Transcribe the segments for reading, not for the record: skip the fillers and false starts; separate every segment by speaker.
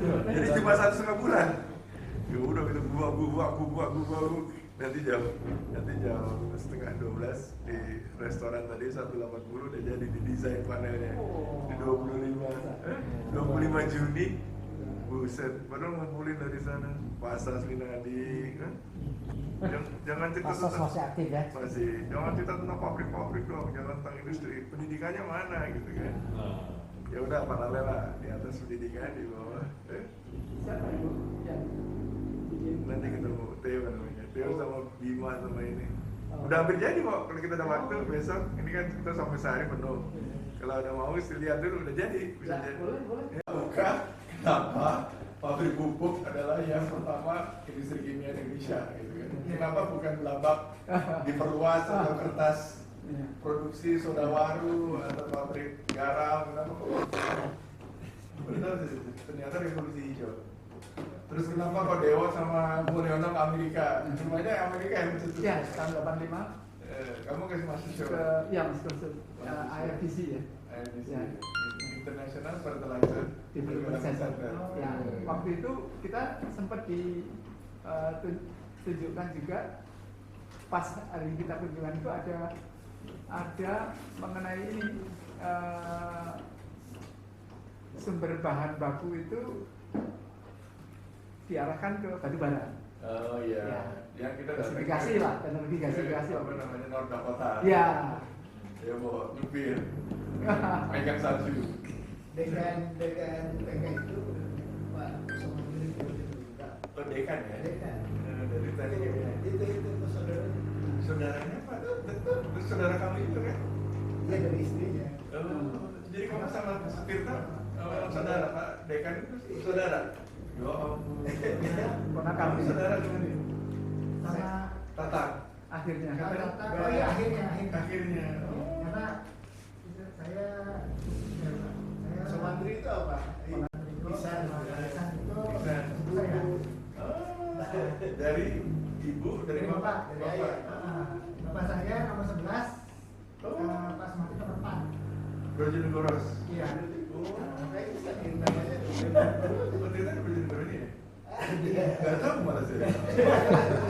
Speaker 1: Jadi cuma 1,5 bulan. Ya udah kita buang. Nanti jam setengah 12 di restoran tadi 180 udah jadi didesain panelnya. Di 25 Juni. Buset, padahal ngumpulin dari sana. Pasas Minadi kan? Jangan cerita
Speaker 2: Pasas masih aktif ya?
Speaker 1: Masih. Jangan cerita tentang pabrik dong, jangan tentang industri. Pendidikannya mana gitu kan? Ya udah paralel lah, di atas pendidikan, di bawah.
Speaker 3: Siapa itu yang bikin?
Speaker 1: Nanti ketemu Theo namanya. Theo sama Bima sama ini. Udah hampir jadi kok, kalau kita ada waktu besok. Ini kan kita sampai sehari penuh. Kalau ada mau lihat dulu udah jadi. Bisa jadi.
Speaker 3: Boleh.
Speaker 1: Ya, bukan. Kenapa pabrik pupuk adalah yang pertama industri kimia di Indonesia gitu kan. Kenapa bukan Blabak diperluas atau kertas produksi soda waru atau pabrik garam, kenapa kok? Betul sih, ternyata revolusi hijau. Terus kenapa kok Dewa sama Mulyono ke Amerika? Semuanya Amerika yang mencetus.
Speaker 3: Ya, tahun 85
Speaker 1: Kamu kasih mahasiswa?
Speaker 3: masuk IFDC ya.
Speaker 1: IFDC,
Speaker 3: Ya.
Speaker 1: International Fertilizer
Speaker 3: Development Center. Ya, waktu itu kita sempat ditunjukkan juga pas hari kita kunjungan itu ada mengenai ini sumber bahan baku itu diarahkan ke batu bara.
Speaker 1: Oh iya.
Speaker 3: Ya.
Speaker 1: Yang kita
Speaker 3: Gasifikasi lah, teknologi gasifikasi.
Speaker 1: Apa namanya North Dakota.
Speaker 3: Ya.
Speaker 1: Ya bawa nyupir, megang salju.
Speaker 4: Dekan itu Pak Somadi juga.
Speaker 1: Oh dekan ya?
Speaker 4: Dekan.
Speaker 1: Dari tadi ya.
Speaker 4: Itu saudara.
Speaker 1: Saudaranya Pak, betul. Terus saudara kamu itu kan?
Speaker 4: Iya dari istrinya.
Speaker 1: Oh, jadi kamu sama Tirta, saudara Pak Dekan itu saudara? Ya ampun.
Speaker 3: Ponakan.
Speaker 1: Kamu saudara dengan dia?
Speaker 4: Sama
Speaker 1: Tatang.
Speaker 3: Akhirnya.
Speaker 4: Oh iya akhirnya.
Speaker 1: Akhirnya.
Speaker 4: Karena saya Somandri itu apa? Bisa itu saya.
Speaker 1: Dari ibu, dari bapak,
Speaker 4: dari ayah. Bapak saya nomor 11, Pak Somandri nomor 4.
Speaker 1: Brojonegoro.
Speaker 4: Iya.
Speaker 1: Oh,
Speaker 4: Saya bisa namanya.
Speaker 1: Tirta ada Brojonegoro ini ya? Gak tahu malah saya.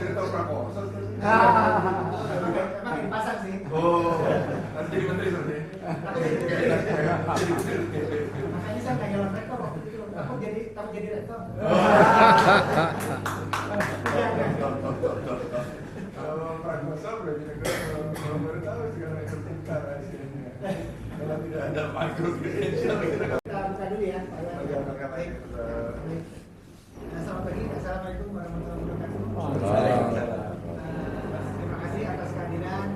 Speaker 1: Jadi tahu Prakoso.
Speaker 4: Emang dipasang sih.
Speaker 1: Oh, nanti jadi menteri sebenarnya.
Speaker 4: Makanya saya nggak jalan rektor waktu itu. Aku jadi rektor.
Speaker 1: Kalau Prakoso Brojonegoro kalau baru tahu sekarang sertifikat rahasianya. Kalau tidak ada makro credential kita nggak.
Speaker 4: Kita buka dulu ya.
Speaker 1: Baik.
Speaker 4: Selamat pagi. Assalamualaikum warahmatullahi wabarakatuh. Terima kasih atas kehadiran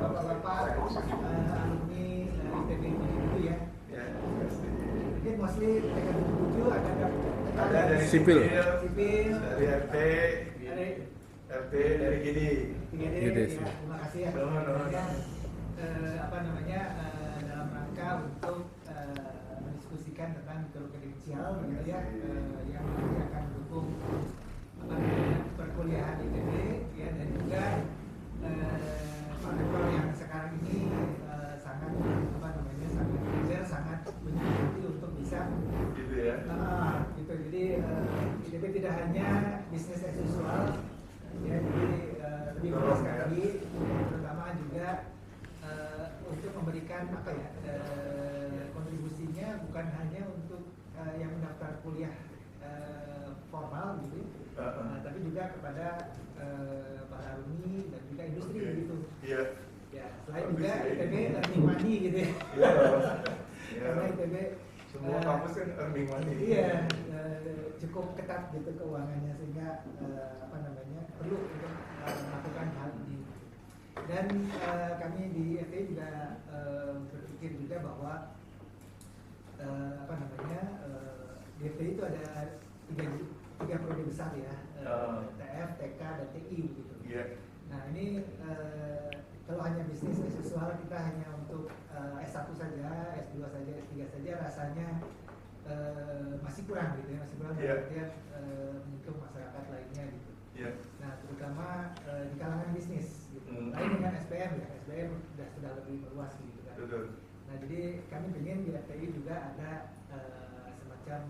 Speaker 4: bapak-bapak alumni ITB itu ya. Ini mostly TK 77 ada
Speaker 1: dari
Speaker 5: Sipil.
Speaker 1: dari RT dari GD.
Speaker 4: ya, terima kasih ya.
Speaker 1: Sama-sama.
Speaker 4: Dalam rangka untuk mendiskusikan tentang kredensial gitu ya, yang nanti akan mendukung perkuliahan ITB ya, dan juga rektor yang sekarang ini sangat sangat menyuruti untuk bisa
Speaker 1: Gitu ya.
Speaker 4: gitu. Jadi ITB tidak hanya bisnis as usual ya, jadi lebih luas lagi, terutama juga untuk memberikan kontribusinya bukan hanya untuk yang mendaftar kuliah formal gitu, tapi juga kepada para alumni dan juga industri gitu.
Speaker 1: Iya.
Speaker 4: Ya, selain juga ITB earning money gitu ya.
Speaker 1: Iya.
Speaker 4: Karena ITB
Speaker 1: Semua kampus kan earning money.
Speaker 4: iya, cukup ketat gitu keuangannya, sehingga perlu untuk melakukan hal ini. Dan kami di FTI juga berpikir juga bahwa di FTI itu ada tiga prodi besar ya, TF, TK, dan TI gitu.
Speaker 1: Iya.
Speaker 4: Nah ini kalau hanya bisnis as usual, kita hanya untuk S1 saja, S2 saja, S3 saja, rasanya masih kurang gitu ya, masih kurang dalam artian menyentuh masyarakat lainnya gitu.
Speaker 1: Iya.
Speaker 4: Nah terutama di kalangan bisnis gitu. Lain dengan SPM ya, SPM sudah lebih meluas gitu kan.
Speaker 1: Betul.
Speaker 4: Nah jadi kami ingin di FTI juga ada semacam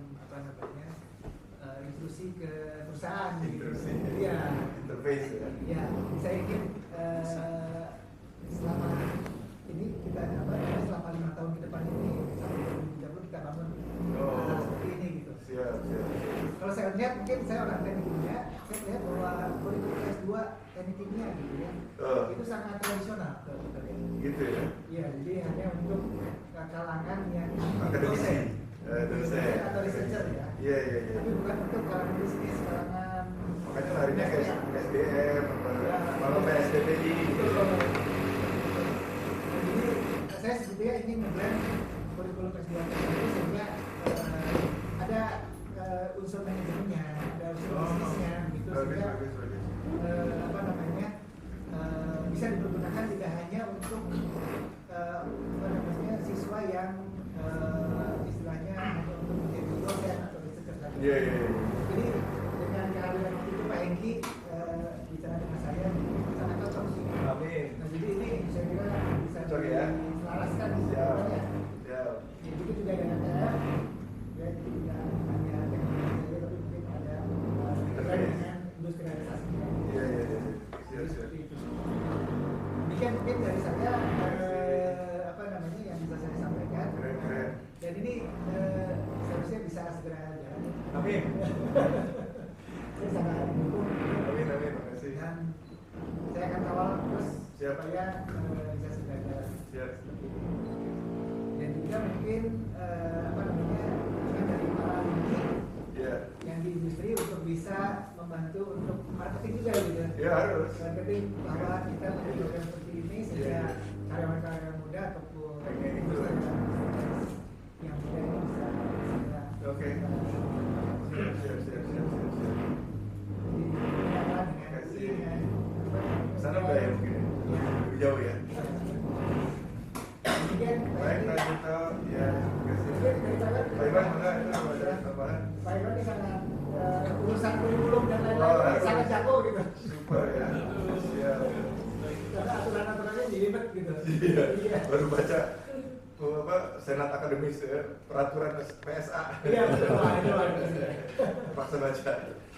Speaker 4: intrusi ke perusahaan.
Speaker 1: Intrusi.
Speaker 4: Iya.
Speaker 1: Interface ya.
Speaker 4: Iya. Saya ingin selama ini kita selama 5 tahun ke depan ini sampai 2030 kita bangun hal seperti ini gitu.
Speaker 1: Siap.
Speaker 4: Kalau saya lihat mungkin saya orang teknik kimia, saya lihat bahwa kurikulum S2 teknik kimia gitu ya, itu sangat tradisional kalau kita lihat.
Speaker 1: Gitu ya.
Speaker 4: Iya, jadi hanya untuk kalangan yang
Speaker 1: Akademisi.
Speaker 4: dosen atau researcher ya.
Speaker 1: Iya.
Speaker 4: Tapi bukan untuk kalangan bisnis, kalangan
Speaker 1: Makanya larinya ke SDM, kalau PSDBI.
Speaker 4: Jadi saya sebetulnya ingin nge-blend kurikulum S2 itu sehingga ada unsur manajemennya, ada unsur bisnisnya gitu sehingga bisa dipergunakan tidak hanya untuk siswa yang istilahnya hanya untuk menjadi dosen atau researcher saja.
Speaker 1: Iya.
Speaker 4: Jadi dengan kehadiran waktu itu Pak Hengki bicara dengan saya sangat cocok sih.
Speaker 1: Amin.
Speaker 4: Nah jadi ini saya kira bisa
Speaker 1: Cocok ya.
Speaker 4: diselaraskan di
Speaker 1: Siap.
Speaker 4: semuanya.
Speaker 1: Siap.
Speaker 4: Ya, begitu juga dengan TF. Ya, jadi tidak hanya teknik saja, tapi mungkin ada dengan industrialisasi.
Speaker 1: Iya.
Speaker 4: Jadi
Speaker 1: Siap.
Speaker 4: seperti itu. Demikian mungkin dari saya yang bisa saya sampaikan.
Speaker 1: Keren.
Speaker 4: Dan ini seharusnya bisa segera jalan.
Speaker 1: Amin.
Speaker 4: Saya sangat mendukung.
Speaker 1: Amin. Makasih.
Speaker 4: Dan saya akan kawal terus
Speaker 1: Siap.
Speaker 4: supaya bisa segera jalan.
Speaker 1: Siap.
Speaker 4: Dan juga mungkin dengan dari para ini
Speaker 1: Iya.
Speaker 4: yang di industri untuk bisa membantu untuk marketing juga gitu.
Speaker 1: Iya harus.
Speaker 4: Marketing bahwa kita punya program seperti ini sehingga
Speaker 1: Iya.
Speaker 4: karyawan-karyawan muda ataupun
Speaker 1: Pengen itu.
Speaker 4: yang muda ini bisa segera.
Speaker 1: Oke. Siap. Sana udah ya mungkin. Lebih jauh ya. Baik, Pak Jito. Ya, terima kasih. Pak Iwan, mana itu ada tambahan?
Speaker 4: Pak Iwan ini sangat urusan kurikulum dan lain-lain sangat jago gitu.
Speaker 1: Super ya. Siap.
Speaker 4: Karena aturan-aturannya jelimet gitu.
Speaker 1: Iya. Baru baca Senat Akademis ya, peraturan PSA.
Speaker 4: Iya betul.
Speaker 1: Paksa baca.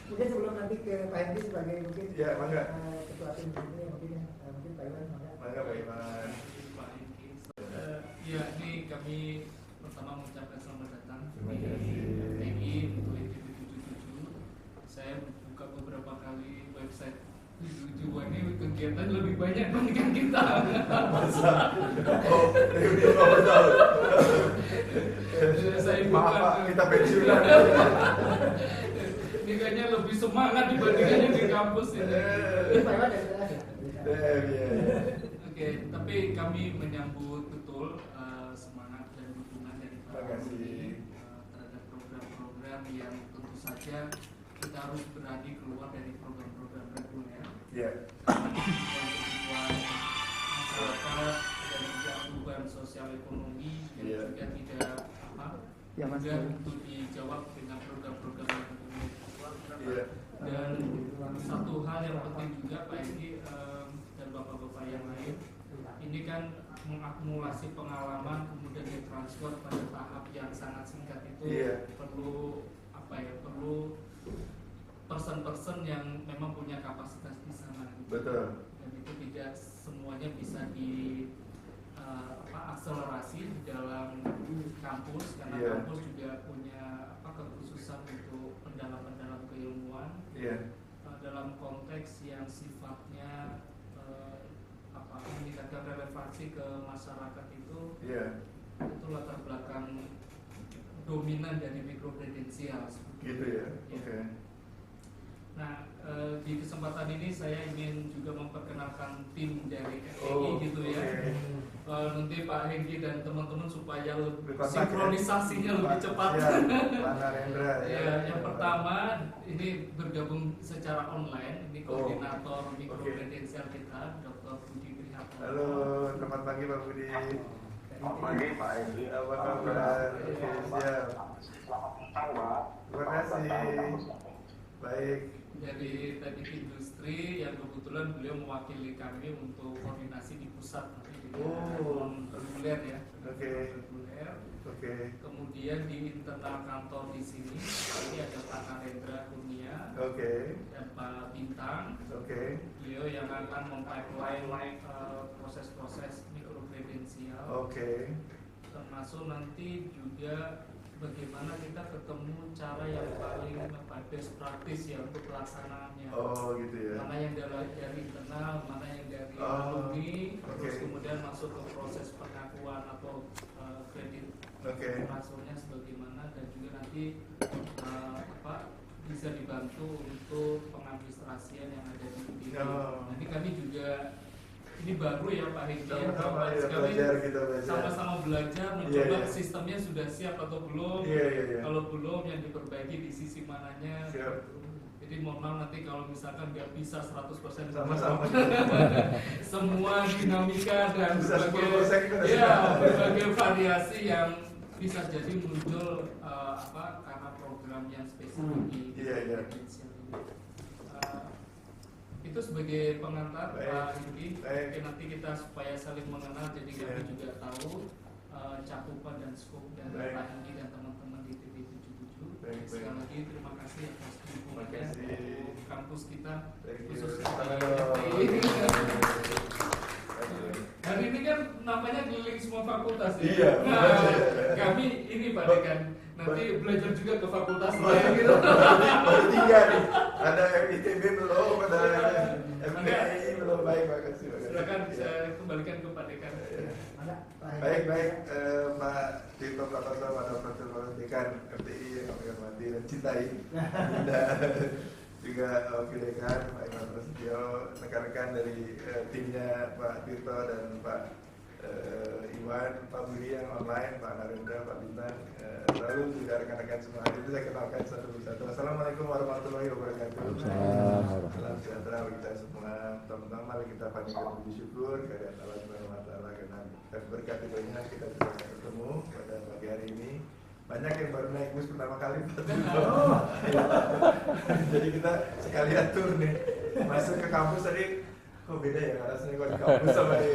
Speaker 4: Mungkin sebelum nanti ke Pak Hendi sebagai mungkin
Speaker 1: Ya, mangga.
Speaker 4: ketua tim ini mungkin Pak Iwan mangga.
Speaker 1: Mangga Pak Iwan.
Speaker 2: Ya, ini kami pertama mengucapkan selamat datang
Speaker 1: Terima
Speaker 2: di
Speaker 1: kasih.
Speaker 2: FPI untuk ITB 77. Saya buka beberapa kali website 77 ini kegiatan lebih banyak dibandingkan kita.
Speaker 1: Masa? Oh, reuni ulang tahun.
Speaker 2: Saya
Speaker 1: Maaf
Speaker 2: bukan-
Speaker 1: Pak, kita pensiunan.
Speaker 2: Ini kayaknya lebih semangat dibandingkannya di kampus ini.
Speaker 4: Ini Pak Iwan dari saya ya.
Speaker 1: Iya.
Speaker 2: Oke, tapi kami menyambut betul semangat dan dukungan dari
Speaker 1: Terima
Speaker 2: para
Speaker 1: kasih.
Speaker 2: alumni terhadap program-program yang tentu saja kita harus berani keluar dari program-program reguler.
Speaker 1: Iya.
Speaker 2: Kebutuhan masyarakat dan juga perubahan sosial ekonomi yang
Speaker 1: Iya.
Speaker 2: juga tidak
Speaker 3: Ya, Mas.
Speaker 2: juga untuk dijawab dengan program-program yang umum.
Speaker 1: Iya.
Speaker 2: Dan satu hal yang penting juga Pak Edi dan bapak-bapak yang lain, ini kan mengakumulasi pengalaman kemudian ditransfer pada tahap yang sangat singkat itu.
Speaker 1: Iya.
Speaker 2: Perlu perlu person-person yang memang punya kapasitas di sana.
Speaker 1: Betul.
Speaker 2: Dan itu tidak semuanya bisa akselerasi di dalam kampus karena
Speaker 1: Iya.
Speaker 2: kampus juga punya kekhususan untuk pendalam-pendalam keilmuan
Speaker 1: Iya.
Speaker 2: dalam konteks yang sifatnya meningkatkan relevansi ke masyarakat itu latar belakang dominan dari mikropredensial.
Speaker 1: Gitu ya. Oke.
Speaker 2: Nah, di kesempatan ini saya ingin juga memperkenalkan tim dari FPI
Speaker 1: Oh,
Speaker 2: gitu ya.
Speaker 1: oke.
Speaker 2: Nanti Pak Hengki dan teman-teman supaya
Speaker 1: Berkontak,
Speaker 2: sinkronisasinya
Speaker 1: ya?
Speaker 2: lebih cepat.
Speaker 1: Ya, Pak Narendra.
Speaker 2: Ya, yang pertama ini bergabung secara online. Ini
Speaker 1: Oh,
Speaker 2: koordinator
Speaker 1: oke.
Speaker 2: mikropredensial kita, Dr. Budi Priharto.
Speaker 1: Halo, selamat pagi Pak Budi.
Speaker 5: Selamat pagi Pak Edi.
Speaker 1: Apa kabar? Oke, siap.
Speaker 5: Selamat petang Pak.
Speaker 1: Terima kasih. Baik.
Speaker 2: dari teknik industri yang kebetulan beliau mewakili kami untuk koordinasi di pusat nanti di non reguler ya.
Speaker 1: Oke.
Speaker 2: Reguler.
Speaker 1: Oke.
Speaker 2: Kemudian di internal kantor di sini ini ada Pak Narendra Kurnia dan Pak Bintang. Beliau yang akan mempipeline proses-proses mikrokredensial. Termasuk nanti juga bagaimana kita ketemu cara yang paling best practice ya untuk pelaksanaannya.
Speaker 1: Gitu ya.
Speaker 2: Mana yang dari internal, mana yang dari alumni, terus kemudian masuk ke proses pengakuan atau kredit masuknya sebagaimana, dan juga nanti bisa dibantu untuk pengadministrasian yang ada di sini. Nanti kami juga ini baru ya Pak Hengki, sama-sama belajar mencoba sistemnya sudah siap atau belum. Kalau belum yang diperbaiki di sisi mananya. Jadi mohon maaf nanti kalau misalkan nggak bisa 100%
Speaker 1: sama-sama
Speaker 2: semua dinamika dan berbagai variasi yang bisa jadi muncul karena program yang spesifik di Indonesia ini. Itu sebagai pengantar Pak Hengki. Nanti kita supaya saling mengenal, jadi kami juga tahu cakupan dan skop dari Pak Hengki dan teman-teman di TP77. Sekali lagi terima kasih atas dukungannya untuk kampus kita, khususnya hari ini kan namanya keliling semua fakultas ya. Kami ini Pak Dekan nanti belajar juga ke fakultas lain gitu.
Speaker 1: Baru 3 nih. Ada ITB belum, ada FPI belum. Baik, makasih.
Speaker 2: Silakan saya kembalikan ke Pak Dekan.
Speaker 1: Baik, Pak Tito Pratoso, Pak Dr. Dekan FPI yang kami hormati dan cintai. Juga wakil dekan Pak Iman Prasetyo, rekan-rekan dari timnya Pak Tito dan Pak Iwan, Pak Budi yang online, Pak Narendra, Pak Bintang, lalu juga rekan-rekan semua. Itu saya kenalkan satu persatu. Assalamualaikum warahmatullahi wabarakatuh. Salam sejahtera bagi kita semua. Pertama-tama mari kita panjatkan puji syukur kehadirat Allah Subhanahu wa taala karena berkat Tuhan kita bisa bertemu pada pagi hari ini. Banyak yang baru naik bus pertama kali. Jadi kita sekalian tur nih. Masuk ke kampus tadi, kok beda ya rasanya kalau di kampus sama di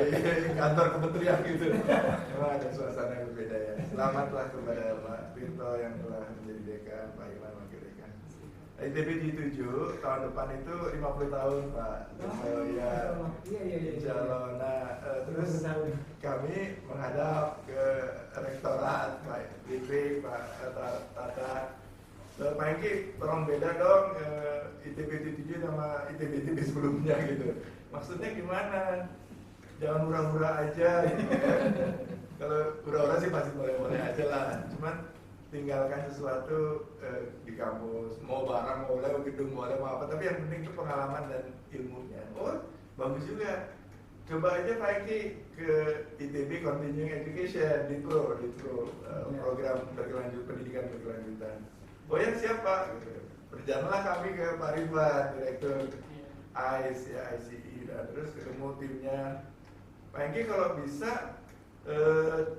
Speaker 1: kantor kementerian gitu. Memang ada suasana yang berbeda ya. Selamatlah kepada Pak Tirto yang telah menjadi dekan, Pak Iman wakil dekan. ITB77 tahun depan itu 50 tahun Pak. Insya Allah. Nah, terus kami menghadap ke rektorat Pak ITB, Pak Tata. Pak Hengki, tolong beda dong ITB77 sama ITB sebelumnya gitu. Maksudnya gimana? Jangan hura-hura aja gitu kan. Kalau hura-hura sih pasti boleh-boleh aja lah. Cuman tinggalkan sesuatu di kampus, mau barang boleh, mau gedung boleh, mau apa, tapi yang penting itu pengalaman dan ilmunya. Oh, bagus juga. Coba aja Pak Hengki ke ITB Continuing Education, di Pro program pendidikan berkelanjutan. Oh ya siapa? Berjalanlah kami ke Pak Ridwan, Direktur ICE, dan terus ketemu timnya. Pak Hengki kalau bisa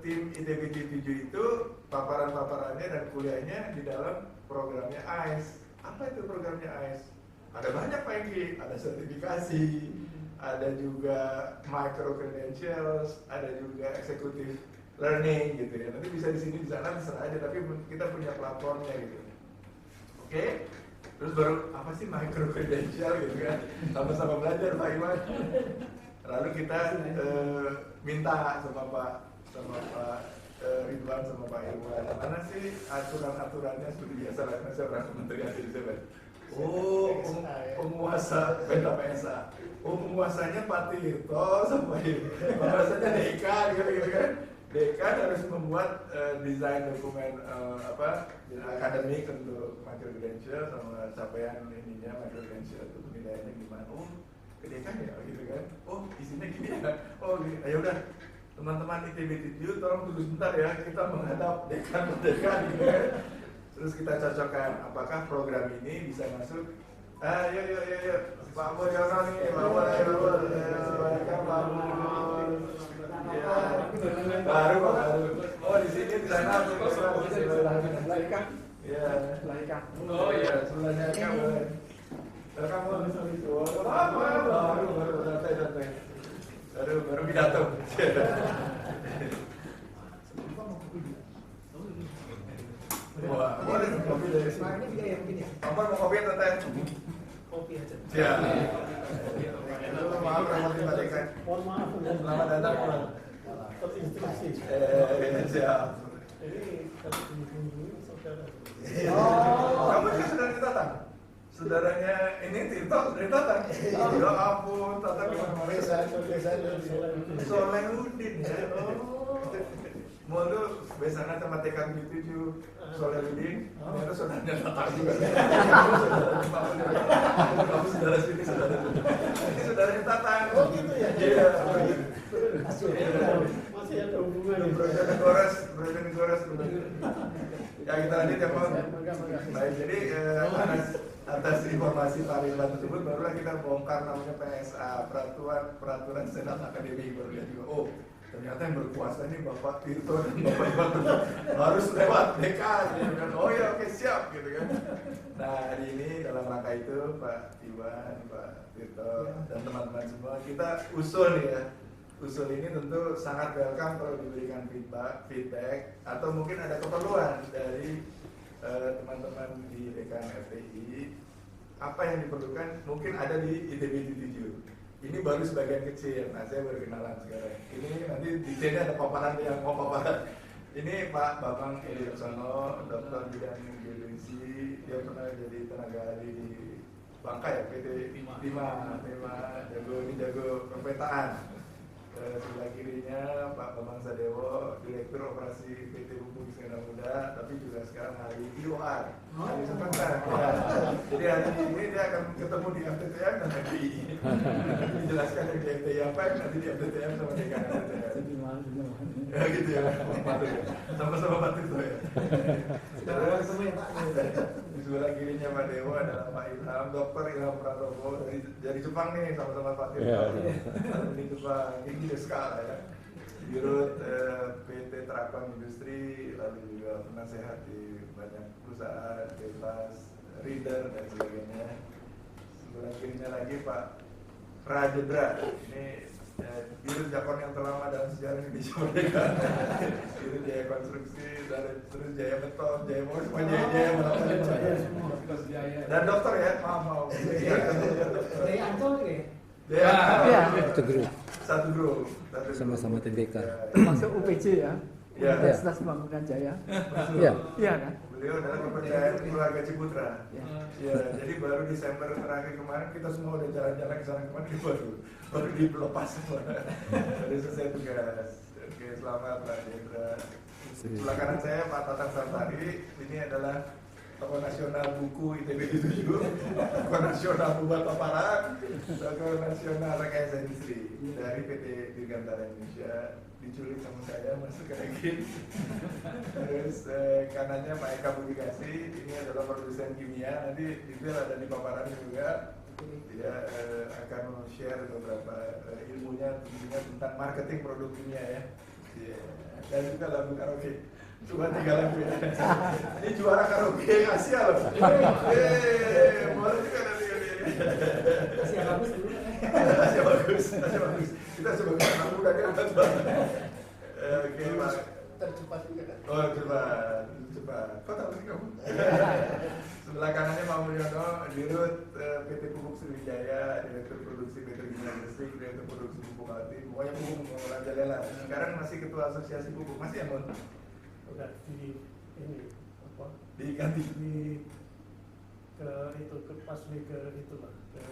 Speaker 1: tim ITB77 itu paparan-paparannya dan kuliahnya di dalam programnya AIS. Apa itu programnya AIS? Ada banyak Pak Hengki, ada sertifikasi, ada juga micro credentials, ada juga executive learning gitu ya. Nanti bisa di sini di sana bisa aja, tapi kita punya platformnya gitu. Oke? Terus baru apa sih micro credential gitu kan? Sama-sama belajar Pak Iwan. Lalu kita minta sama Pak Ridwan sama Pak Irwan, mana sih aturan-aturannya seperti biasa lah, karena saya orang kementerian saya. Oh, penguasa beta PSA. Oh, penguasanya Pak Tirto sama penguasanya Dekan gitu kan. Dekan harus membuat desain dokumen akademik untuk micro credential sama capaian ininya micro credential itu penilaiannya gimana. Oh, ke Dekan ya gitu kan. Oh, isinya gini ya. Oh, ayo udah teman-teman ITB77 tolong tunggu sebentar ya, kita menghadap dekan gitu kan. Terus kita cocokkan apakah program ini bisa masuk. Yuk Pak Mulyono nih, Pak Mulyono baru. Oh di sini di sana
Speaker 3: Laikan.
Speaker 1: Ya,
Speaker 3: Laikan.
Speaker 1: oh iya, sebelahnya kan boleh. ngerepotin Pak Dekan.
Speaker 6: Mohon maaf,
Speaker 1: Selamat datang Pak.
Speaker 6: terinstruksi.
Speaker 1: Siap.
Speaker 6: Ini kalau dikunjungi saudara.
Speaker 1: Kamu juga sudah ditatang? Saudaranya ini Tito sudah ditatang? Ya ampun, tatang kemana-mana. Solehudin ya. Mau lu besanan sama TK77 Solehudin, ternyata saudaranya tatang juga. Kamu saudara sini, saudara sini. Ini saudaranya tatang.
Speaker 6: Oh gitu ya?
Speaker 1: Iya.
Speaker 6: Masih ada hubungan.
Speaker 1: Brojen Goras. Ya kita lanjut ya Pak. Baik, jadi atas informasi Pak Ridwan tersebut barulah kita bongkar namanya PSA, peraturan Senat Akademi, baru lihat juga. Oh, ternyata yang berkuasa ini Bapak Tirto dan Bapak Iwan harus lewat dekan, gitu kan. Oh ya, oke siap gitu kan. Nah hari ini dalam rangka itu Pak Iwan, Pak Tirto dan teman-teman semua kita usul ya. Usul ini tentu sangat welcome kalau diberikan feedback atau mungkin ada keperluan dari teman-teman di dekan FTI, apa yang diperlukan mungkin ada di ITB 7. Ini baru sebagian kecil. Nah saya baru kenalan sekarang. Ini nanti di sini ada paparan yang mau paparan. Ini Pak Bambang Eliaksono, dokter bidang geologi. Dia pernah jadi tenaga ahli di Bangka ya, PT Lima jago perpetaan. Sebelah kirinya Pak Bambang Sadewo, Direktur Operasi PT Pupuk Iskandar Muda, tapi juga sekarang ahli IOR, ahli sebentar. Ya. Jadi hari ini dia akan ketemu di FTTM dan FTI. Dijelaskan di FTI apa, nanti di FTTM sama dekan FTTM. Ya gitu ya, sama-sama Pak Tirto ya.
Speaker 4: Sudah ketemu ya Pak.
Speaker 1: Di sebelah kirinya Pak Dewo adalah Pak Ilham, Dr. Ilham Pratomo dari Jepang nih, sama-sama Pak Tirto. Di Jepang, ini skala ya. Dirut PT Trakom Industri, lalu juga penasehat di banyak perusahaan, bebas, reader dan sebagainya. Sebelah kirinya lagi Pak Rajendra, ini Dirut Jakon yang terlama dalam sejarah Indonesia Merdeka. Dirut Jaya Konstruksi, terus Jaya Beton, Jaya Mos, semua Jaya dan dokter ya, maaf.
Speaker 4: Dari Ancol gitu ya?
Speaker 1: Jaya,
Speaker 3: Itu
Speaker 7: grup.
Speaker 1: satu grup.
Speaker 7: Sama-sama TBK.
Speaker 3: Termasuk UPJ ya.
Speaker 1: Ya.
Speaker 3: Universitas Pembangunan Jaya.
Speaker 7: Iya.
Speaker 3: Iya kan?
Speaker 1: Beliau adalah kepercayaan keluarga Ciputra.
Speaker 3: Ya.
Speaker 1: Ya, jadi baru Desember terakhir kemarin kita semua udah jalan-jalan ke sana kemarin baru dilepas semua. Baru selesai tugas. Oke, selamat Pak Jendra. Sebelah kanan saya Pak Tatang Santari. Ini adalah tokoh nasional buku ITB 7, tokoh nasional buat paparan, tokoh nasional rekayasa industri dari PT Dirgantara Indonesia. Diculik sama saya masuk ke Regin. Terus kanannya Pak Eka Budi Kasih, ini adalah produsen kimia, nanti detail ada di paparan juga. Dia akan share beberapa ilmunya tentunya tentang marketing produk kimia ya. Dan juga lagu karaoke. Cuma 3 lagu ya. Ini juara karaoke Asia loh. Boleh juga nanti.
Speaker 4: Asia bagus dulu.
Speaker 1: Asia bagus. Kita sebagai anak muda kan atas banget. Oke Pak.
Speaker 6: Tercepat juga.
Speaker 1: Oh cepat. Kok tahu sih kamu? Sebelah kanannya Pak Mulyono, Dirut PT Pupuk Sriwijaya, Direktur Produksi Petrokimia Industri, Direktur Produksi Pupuk Alti, pokoknya pupuk merajalela. Sekarang masih Ketua Asosiasi Pupuk, masih ya Mon?
Speaker 6: Udah di ini apa?
Speaker 1: Diganti.
Speaker 6: Ke itu ke pas ke itu lah ke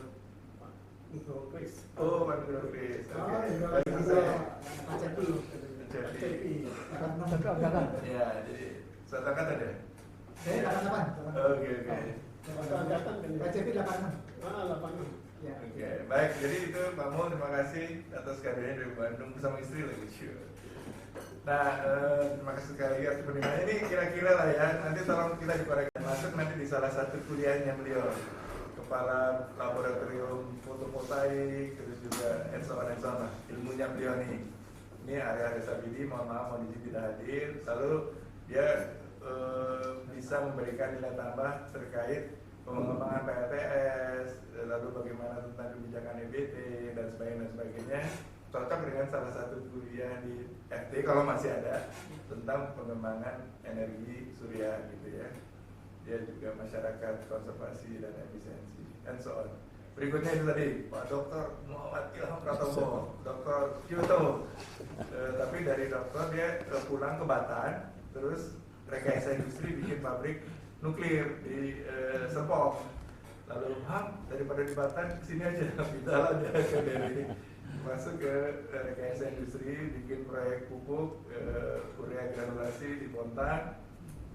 Speaker 6: Pak Nugro Kris.
Speaker 1: Oh Pak Nugro Kris.
Speaker 4: Oh,
Speaker 1: Oke.
Speaker 4: Pak Cepi.
Speaker 6: CPI.
Speaker 3: Satu angkatan.
Speaker 1: Ya, jadi satu angkatan ya?
Speaker 4: Saya 88.
Speaker 1: Oke.
Speaker 6: Satu angkatan kan.
Speaker 4: Pak Cepi 86.
Speaker 6: 86.
Speaker 4: Ya.
Speaker 1: Oke, baik. Jadi itu Pak Mul, terima kasih atas kadernya dari Bandung bersama istri lagi. Nah, terima kasih sekali atas penerimaan ini. Kira-kira lah ya, nanti tolong kita dikoreksi. Masuk nanti di salah satu kuliahnya beliau, kepala laboratorium fotovoltaik, terus juga and so on lah. Ilmunya beliau nih. Ini area Sabidi, mohon maaf mau tidak hadir. Lalu dia bisa memberikan nilai tambah terkait pengembangan PLTS, lalu bagaimana tentang kebijakan EBT dan sebagainya. Cocok dengan salah satu kuliah di FT kalau masih ada tentang pengembangan energi surya gitu ya. Dia juga masyarakat konservasi dan efisiensi and so on. Berikutnya itu tadi Pak Dokter Muhammad Ilham Pratomo, Dokter Kyoto. Tapi dari dokter dia pulang ke Batan, terus rekayasa industri bikin pabrik nuklir di Serpong. Lalu daripada di Batan kesini aja, pindah aja ke Delhi, masuk ke rekayasa industri, bikin proyek pupuk urea granulasi di Bontang,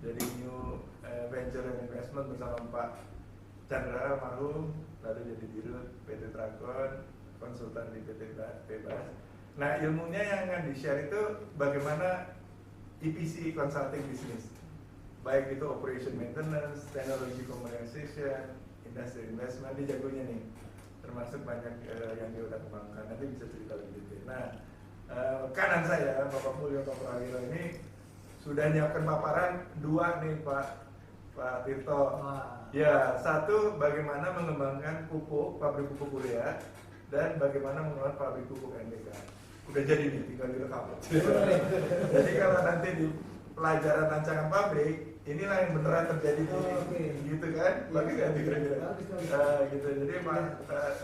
Speaker 1: jadi new venture and investment bersama Pak Chandra Marum, lalu jadi dirut PT Trakon, konsultan di PT Bebas. Nah, ilmunya yang di-share itu bagaimana EPC consulting business, baik itu operation maintenance, technology commercialization, industry investment, dia jagonya nih, termasuk banyak yang dia udah kembangkan, nanti bisa cerita lebih detail. Nah, kanan saya, Bapak Mulyo Pak Prawiro ini sudah nyiapkan paparan 2 nih Pak Tirto. Ya, 1 bagaimana mengembangkan pupuk, pabrik pupuk urea, dan bagaimana mengembangkan pabrik pupuk NPK. Udah jadi nih, tinggal direkam. Jadi kalau nanti di pelajaran rancangan pabrik, inilah yang beneran terjadi gitu kan? Bagi nggak kira-kira? Gitu. Jadi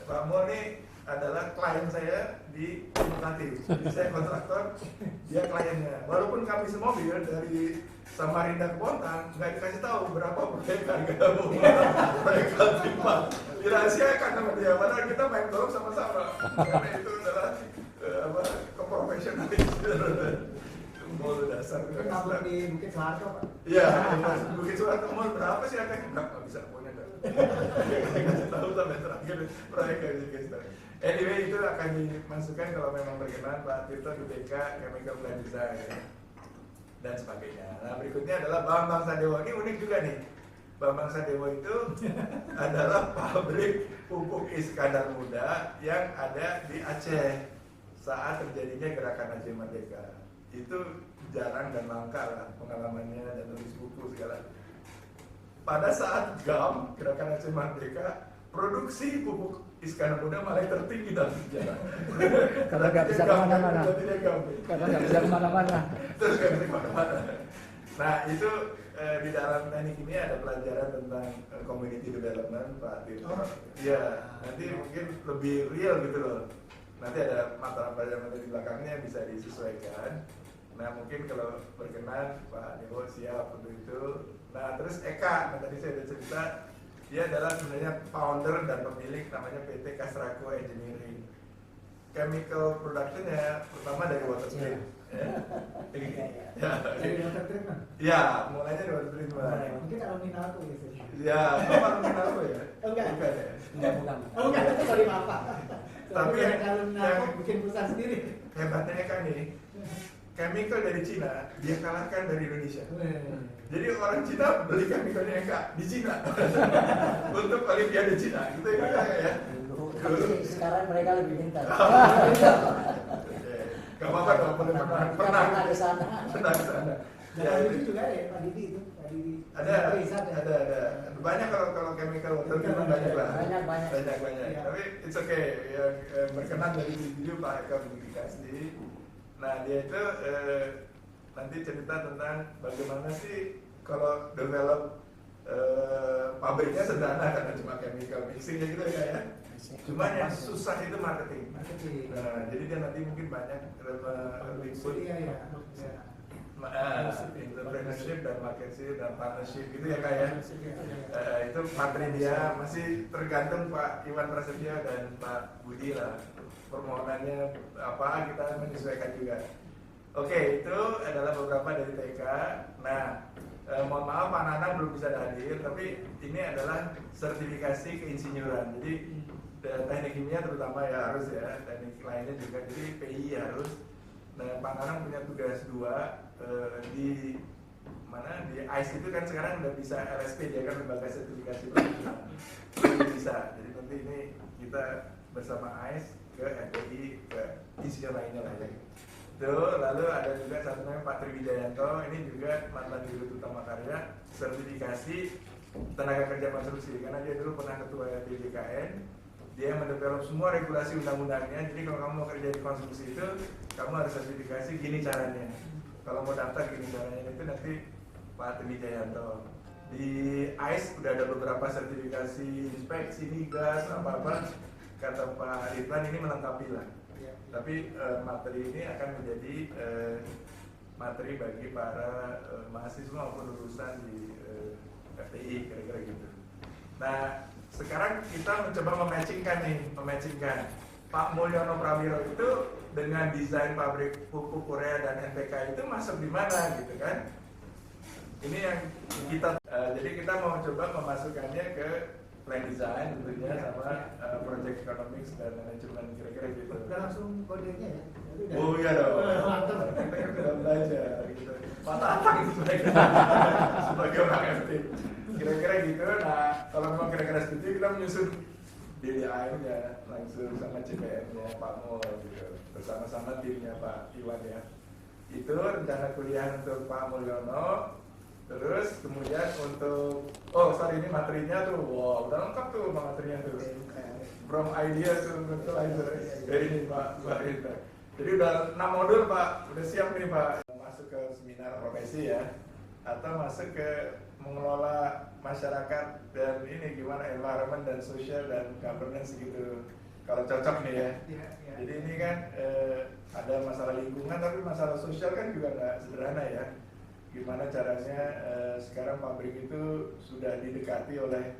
Speaker 1: Pak Mul ini adalah klien saya di Lokomotif. Jadi saya kontraktor, dia kliennya. Walaupun kami semobil dari Samarinda ke Bontang, nggak dikasih tahu berapa proyek harga proyek Kaltipa. Dirahasiakan sama dia, padahal kita main golf sama-sama. Karena itu adalah keprofesionalan. Mall dasar.
Speaker 4: Kan nabung di Bukit Soeharto, Pak.
Speaker 1: Iya, Bukit Soeharto mall berapa sih harganya? Nggak bisa punya kan. Kasih tahu sampai terakhir proyek guys. Anyway, itu akan dimasukkan kalau memang berkenan Pak Tirto di BK Chemical Plant Design dan sebagainya. Nah, berikutnya adalah Bambang Sadewo. Ini unik juga nih. Bambang Sadewo itu adalah pabrik pupuk Iskandar Muda yang ada di Aceh saat terjadinya gerakan Aceh Merdeka. Itu jarang dan langka lah pengalamannya dan tulis buku segala. Pada saat GAM, gerakan Aceh Merdeka, produksi pupuk Iskandar Muda malah tertinggi dalam sejarah.
Speaker 3: Karena nggak bisa kemana-mana. Karena nggak bisa kemana-mana.
Speaker 1: Terus nggak bisa kemana-mana. Nah, itu di dalam teknik ini ada pelajaran tentang community development, Pak Tirto. Ya, nanti mungkin lebih real gitu loh. Nanti ada mata pelajaran di belakangnya yang bisa disesuaikan. Nah, mungkin kalau berkenan Pak Dewo siap untuk itu. Nah, terus Eka, tadi saya sudah cerita, dia adalah sebenarnya founder dan pemilik namanya PT Castrako Engineering. Chemical production-nya pertama dari water stream.
Speaker 4: Dari water treatment.
Speaker 1: Ya, mulainya dari water treatment.
Speaker 4: Mungkin alumni Nalco biasanya.
Speaker 1: Ya, apa alumni Nalco ya?
Speaker 4: Enggak.
Speaker 1: Bukan ya?
Speaker 3: Bukan.
Speaker 4: Oh enggak, itu sorry maaf Pak.
Speaker 1: Tapi
Speaker 4: yang alumni Nalco
Speaker 1: yang-
Speaker 4: bikin perusahaan sendiri.
Speaker 1: Hebatnya Eka nih, chemical dari Cina dia kalahkan dari Indonesia. Jadi orang Cina beli chemicalnya Eka di Cina untuk Olimpiade Cina, gitu ya.
Speaker 7: Tapi sekarang mereka lebih pintar.
Speaker 1: Gak apa-apa dong, pernah
Speaker 7: ke sana.
Speaker 1: pernah ke sana.
Speaker 4: Dan
Speaker 1: Ya,
Speaker 4: Pak Didi juga ada ya, Pak Didi itu. Pak Didi.
Speaker 1: ada
Speaker 4: Riset ya?
Speaker 1: ada banyak kalau chemical water treatment banyak lah,
Speaker 7: Banyak.
Speaker 1: banyak.
Speaker 4: Ya.
Speaker 1: Tapi it's okay, yang berkenan dari video Pak Eka publikasi. Nah, dia itu nanti cerita tentang bagaimana sih kalau develop pabriknya sederhana karena cuma chemical mixing gitu ya. Cuma yang susah itu marketing.
Speaker 4: Marketing.
Speaker 1: Nah, jadi dia nanti mungkin banyak input
Speaker 4: Iya ya.
Speaker 1: entrepreneurship dan marketing dan partnership gitu ya kayak itu materi dia masih tergantung Pak Iwan Prasetya dan Pak Budi lah, permohonannya apa kita menyesuaikan juga. Oke, itu adalah beberapa dari TK. Nah, mohon maaf Pak Nanang belum bisa hadir, tapi ini adalah sertifikasi keinsinyuran. Jadi teknik kimia terutama ya harus ya, teknik lainnya juga. Jadi PI harus. Nah, Pak Nanang punya tugas 2 di mana di ICE itu kan sekarang udah bisa LSP, dia kan lembaga sertifikasi profesional. Itu bisa. Jadi nanti ini kita bersama ICE ke FPI ke insinyur lainnya lah ya. Tuh, lalu ada juga satu namanya Pak Triwijayanto, ini juga mantan Dirut Utama Karya, sertifikasi tenaga kerja konstruksi karena dia dulu pernah ketua BPKN. Dia mendevelop semua regulasi undang-undangnya. Jadi kalau kamu mau kerja di konstruksi itu, kamu harus sertifikasi gini caranya. Kalau mau daftar gini caranya, itu nanti Pak Triwijayanto. di ICE udah ada beberapa sertifikasi inspeksi migas apa-apa. Kata Pak Ridwan ini melengkapi lah. Tapi materi ini akan menjadi materi bagi para mahasiswa maupun lulusan di FTI kira-kira gitu. Nah, sekarang kita mencoba mematchingkan Pak Mulyono Prawiro itu dengan desain pabrik pupuk Korea dan NPK itu masuk di mana gitu kan? Ini yang kita jadi kita mau coba memasukkannya ke plan design tentunya sama project economics dan manajemen kira-kira gitu.
Speaker 4: Udah langsung kodenya ya?
Speaker 1: Oh iya dong.
Speaker 4: Mantap.
Speaker 1: Kita kan sudah belajar gitu. Matang sebagai orang FT. Kira-kira gitu. Nah, kalau memang kira-kira setuju kita menyusun DDAM-nya langsung sama CPM-nya Pak Mul gitu. Bersama-sama timnya Pak Iwan ya. Itu rencana kuliah untuk Pak Mulyono. Terus kemudian untuk ini materinya tuh, wow udah lengkap tuh materinya tuh. From idea to fertilizer. Ini Pak Rita. Jadi udah 6 modul Pak, udah siap nih Pak. Masuk ke seminar profesi ya, atau masuk ke mengelola masyarakat dan ini gimana environment dan social dan governance gitu. Kalau cocok nih ya. Jadi ini kan ada masalah lingkungan tapi masalah sosial kan juga nggak sederhana ya. Gimana caranya sekarang pabrik itu sudah didekati oleh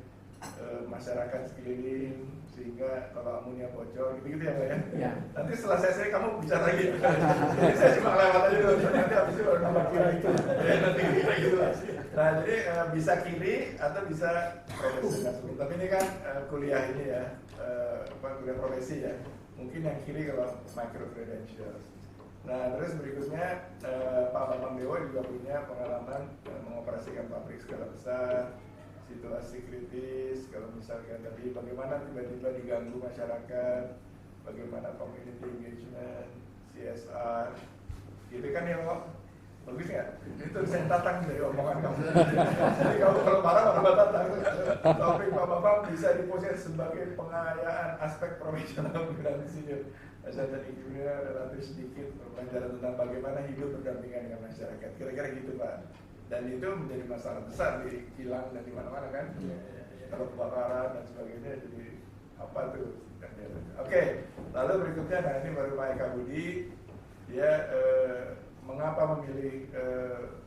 Speaker 1: masyarakat sekeliling sehingga kalau amunnya bocor gitu-gitu ya Pak ya.
Speaker 3: Ya.
Speaker 1: Nanti setelah saya kamu bicara lagi. Jadi saya cuma lewat aja dulu. Nanti habis itu baru nambah kiri itu. Ya nanti kira gitu lah. Nah jadi bisa kiri atau bisa profesi langsung. Tapi ini kan kuliah ini ya, kuliah profesi ya. Mungkin yang kiri kalau micro credentials. Nah terus berikutnya Pak Bambang Dewa juga punya pengalaman mengoperasikan pabrik skala besar, situasi kritis, kalau misalkan tadi bagaimana tiba-tiba diganggu masyarakat, bagaimana community engagement, CSR, gitu kan ya Pak? Bagus nggak? Itu saya tatang dari omongan kamu. Jadi kamu kalau marah tatang. Topik Pak Bambang bisa diposisi sebagai pengayaan aspek profesional dan senior. Saya tadi juga relatif sedikit pelajaran tentang bagaimana hidup berdampingan dengan masyarakat. Kira-kira gitu Pak. Dan itu menjadi masalah besar di kilang dan di mana-mana kan. Kalau kebakaran dan sebagainya jadi apa tuh? Oke, lalu berikutnya nah ini baru Pak Eka Budi. Dia mengapa memilih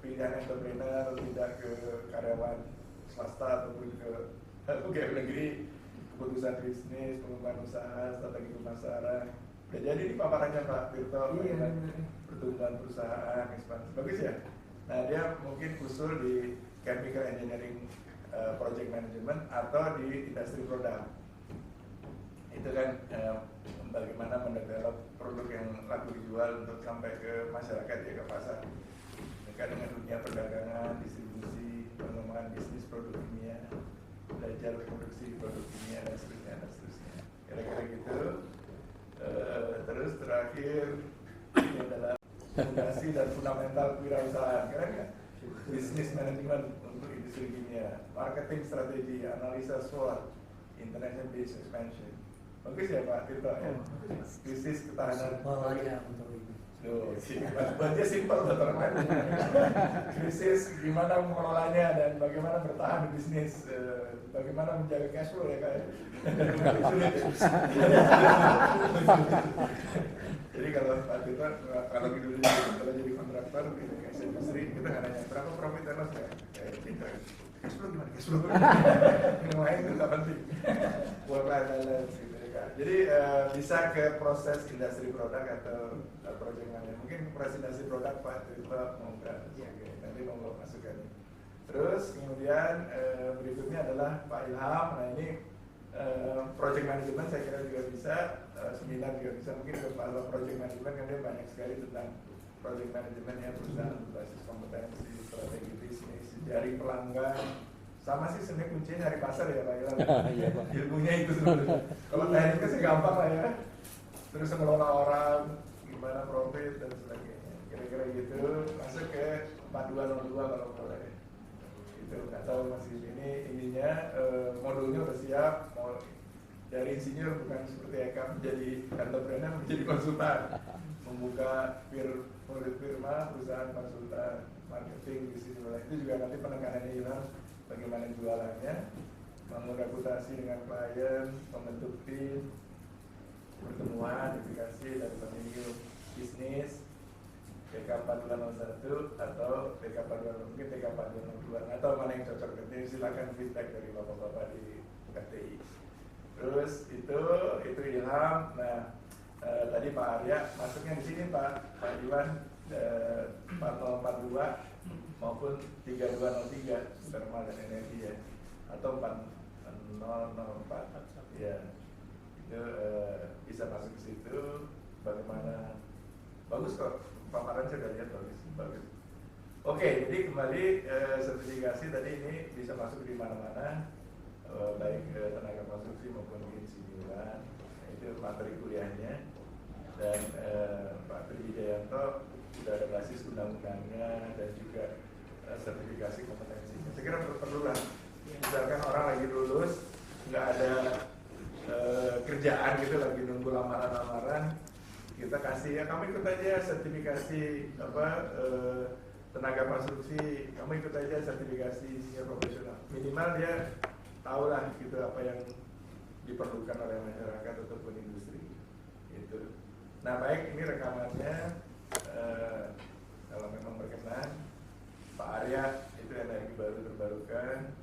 Speaker 1: pilihan entrepreneur tidak ke karyawan swasta ataupun ke pegawai negeri, keputusan bisnis, pengembangan usaha, strategi pemasaran. Ya, jadi ini paparannya Pak Tirto, pertumbuhan perusahaan, ekspansi, bagus ya. Nah dia mungkin usul di chemical engineering project management atau di industri produk. Itu kan bagaimana mendevelop produk yang laku dijual untuk sampai ke masyarakat ya, ke pasar. Dekat dengan dunia perdagangan, distribusi, pengembangan bisnis produk kimia, belajar produksi produk kimia dan seterusnya dan seterusnya. Kira-kira gitu. Terus terakhir ini adalah fondasi dan fundamental kewirausahaan, keren nggak? Business management untuk industri kimia, marketing strategi, analisa SWOT, international business expansion. Bagus ya Pak Tirto ya. Krisis ketahanan.
Speaker 7: Polanya untuk ini.
Speaker 1: Buatnya simpel buat orang lain. Krisis gimana mengelolanya dan bagaimana bertahan di bisnis, bagaimana menjaga cash flow ya Kak. Jadi kalau Pak Tirto kalau dulu kalau jadi kontraktor di industri kita nggak nanya berapa profit dan loss ya. Cash flow gimana? Cash flow. Yang lain itu nggak penting. Work life balance gitu. Jadi bisa ke proses industri produk atau project manager. Mungkin proses industri produk Pak Tirto mau nanti mau masukkan. Terus kemudian berikutnya adalah Pak Ilham. Nah ini project management saya kira juga bisa, seminar juga bisa. Mungkin ke Pak project management kan dia banyak sekali tentang project management ya, perusahaan berbasis kompetensi, strategi bisnis, jaring pelanggan. Sama sih sebenarnya kuncinya nyari pasar ya Pak Ilham.
Speaker 7: Iya, Pak.
Speaker 1: Ilmunya itu sebenarnya. Kalau tekniknya sih gampang lah ya. Terus mengelola orang, gimana profit dan sebagainya. Kira-kira gitu. Masuk ke 4202 kalau boleh. Itu nggak tahu masih ini ininya modulnya udah siap. Mau dari insinyur bukan seperti Eka menjadi entrepreneur, menjadi konsultan. Membuka firma, perusahaan konsultan, marketing, bisnis, itu juga nanti penekanannya Ilham bagaimana jualannya, bangun reputasi dengan klien, membentuk tim, pertemuan, edukasi dan pemilu bisnis, PK 4201 atau PK 42 mungkin PK 42 atau mana yang cocok, nanti silakan feedback dari bapak-bapak di KTI. Terus itu Ilham. Nah, tadi Pak Arya masuknya di sini Pak Iwan 4042 maupun 3203 thermal dan energi ya, atau 4004 ya, itu bisa masuk ke situ. Bagaimana, bagus kok paparan, saya udah lihat bagus. Oke, jadi kembali sertifikasi tadi ini bisa masuk di mana-mana, baik tenaga konstruksi maupun insinyuran. Itu materi kuliahnya. Dan Pak Tri Wijayanto sudah ada basis undang-undangnya dan juga sertifikasi kompetensinya. Saya kira perlulah, misalkan orang lagi lulus nggak ada kerjaan gitu, lagi nunggu lamaran-lamaran, kita kasih ya, kamu ikut aja sertifikasi tenaga konstruksi, kamu ikut aja sertifikasi insinyur profesional. Minimal dia tahu lah gitu apa yang diperlukan oleh masyarakat ataupun industri itu. Nah baik, ini rekamannya kalau memang berkenan. Pak Arya itu energi baru terbarukan,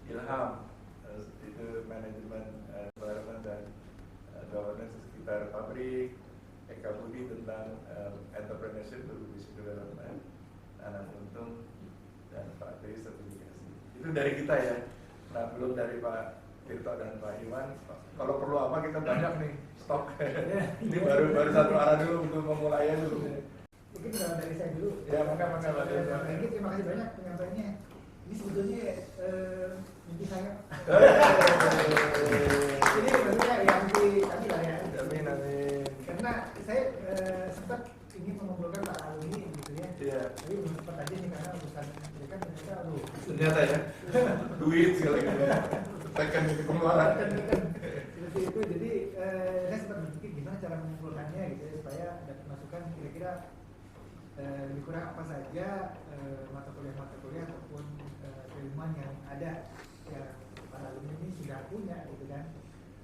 Speaker 1: Ilham itu manajemen environment dan governance sekitar pabrik, Eka Budi tentang entrepreneurship dan business development, Anak Untung, dan Pak Tri sertifikasi. Itu dari kita ya. Nah belum dari Pak Tirto dan Pak Iwan. Kalau perlu apa kita banyak nih stok. Ini baru satu arah dulu untuk memulainya dulu.
Speaker 4: Mungkin kalau dari saya dulu.
Speaker 1: Ya maka
Speaker 4: Lagi terima kasih banyak penyampaiannya. Ini sebetulnya mimpi saya. Ini sebenarnya yang mimpi kami lah ya.
Speaker 1: Amin.
Speaker 4: Karena saya sempat ingin mengumpulkan para alumni gitu ya.
Speaker 1: Iya.
Speaker 4: Tapi belum sempat aja nih karena urusan mereka ternyata
Speaker 1: Ternyata ya. Duit segala gitu. Tekan itu pengeluaran.
Speaker 4: Seperti itu. Jadi saya sempat berpikir gimana cara mengumpulkannya gitu ya, supaya dapat masukan kira-kira lebih kurang apa saja mata kuliah ataupun keilmuan yang ada yang para alumni ini sudah punya gitu kan.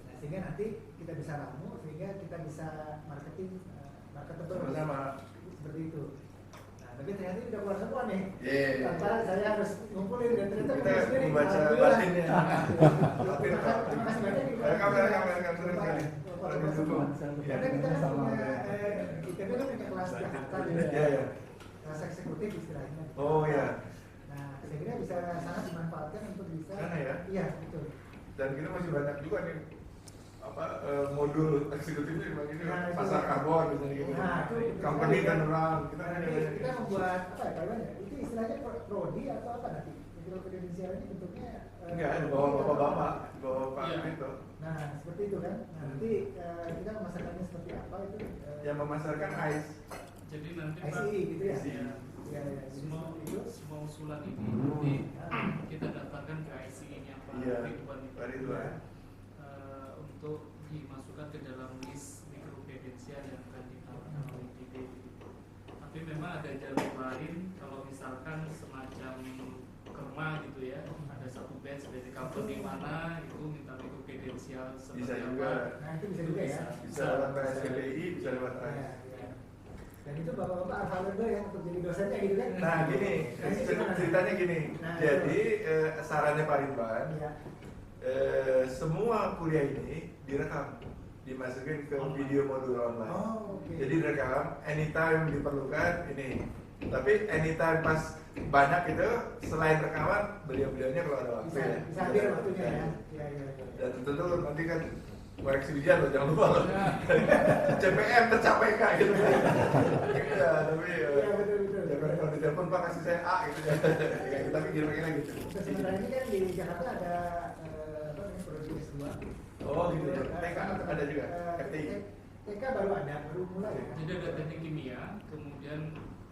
Speaker 4: Nah, sehingga nanti kita bisa ramu, sehingga kita bisa marketing marketable seperti itu. Nah, tapi ternyata ini udah keluar semua nih. Tanpa saya harus ngumpulin dan ternyata
Speaker 1: kita membaca batinnya.
Speaker 4: Terima kasih banyak.
Speaker 1: Kamera terus sekali.
Speaker 4: Karena kita kan punya ITB kan punya kelas Jakarta
Speaker 1: Iya.
Speaker 4: kelas eksekutif istilahnya.
Speaker 1: Oh ya.
Speaker 4: Nah, saya kira bisa sangat dimanfaatkan untuk bisa.
Speaker 1: Sana ya?
Speaker 4: Iya, betul.
Speaker 1: Dan kita masih banyak juga nih modul eksekutifnya memang ini
Speaker 4: Nah,
Speaker 1: pasar karbon misalnya gitu.
Speaker 4: Nah, itu
Speaker 1: Company
Speaker 4: kita-
Speaker 1: dan orang kita
Speaker 4: Nah,
Speaker 1: ada
Speaker 4: nanti
Speaker 1: banyak.
Speaker 4: kita membuat apa ya Pak ya? Itu istilahnya prodi atau apa nanti? Mikro kredensial ini bentuknya
Speaker 1: Enggak, di bawah bapak-bapak, di bawah Pak
Speaker 2: Iya.
Speaker 1: itu.
Speaker 4: Nah, seperti itu kan. Nah, nanti kita memasarkannya seperti apa itu?
Speaker 1: Yang memasarkan AIS.
Speaker 2: Jadi nanti Pak,
Speaker 4: ICI gitu ya?
Speaker 1: ICI.
Speaker 4: Ya, ya. Jadi
Speaker 2: semua
Speaker 4: seperti itu.
Speaker 2: semua usulan ini nanti kita daftarkan ke ICI-nya Pak
Speaker 1: Iya.
Speaker 2: Ridwan itu.
Speaker 1: Pak Ridwan.
Speaker 2: Untuk dimasukkan ke dalam list mikro kredensial yang akan ditawarkan oleh ITB. Tapi memang ada jalur lain kalau misalkan semacam kerma gitu ya, ada satu batch dari company mana itu minta mikro kredensial seperti
Speaker 1: Bisa
Speaker 2: apa.
Speaker 1: juga.
Speaker 4: Nah, itu bisa juga ya.
Speaker 1: Bisa lewat PSKBI, bisa lewat
Speaker 4: Ya,
Speaker 1: AIS.
Speaker 4: ya. Dan itu bapak-bapak available ya untuk jadi dosennya gitu kan?
Speaker 1: Nah gini,
Speaker 4: Nah, ini gimana?
Speaker 1: ceritanya gini.
Speaker 4: Nah,
Speaker 1: Jadi sarannya Pak Ridwan,
Speaker 4: Iya.
Speaker 1: semua kuliah ini direkam, dimasukin ke video modul online.
Speaker 4: Oh, oke.
Speaker 1: Jadi direkam, anytime diperlukan ini. Tapi anytime pas banyak itu, selain rekaman, beliau-beliaunya kalau ada waktu ya.
Speaker 4: Bisa ambil waktunya ya. Iya, iya.
Speaker 1: Dan tentu nanti kan koreksi ujian loh, jangan lupa loh. CPM tercapai kak gitu. Iya, tapi
Speaker 4: Iya, betul, betul.
Speaker 1: jangan kalau ditelepon Pak kasih saya A gitu ya. Tapi kira-kira gitu.
Speaker 4: Untuk sementara ini kan di Jakarta ada apa namanya prodi S2.
Speaker 1: Oh gitu ya. TK ada juga. FTI.
Speaker 4: TK baru ada, baru mulai ya.
Speaker 2: Jadi ada teknik kimia, kemudian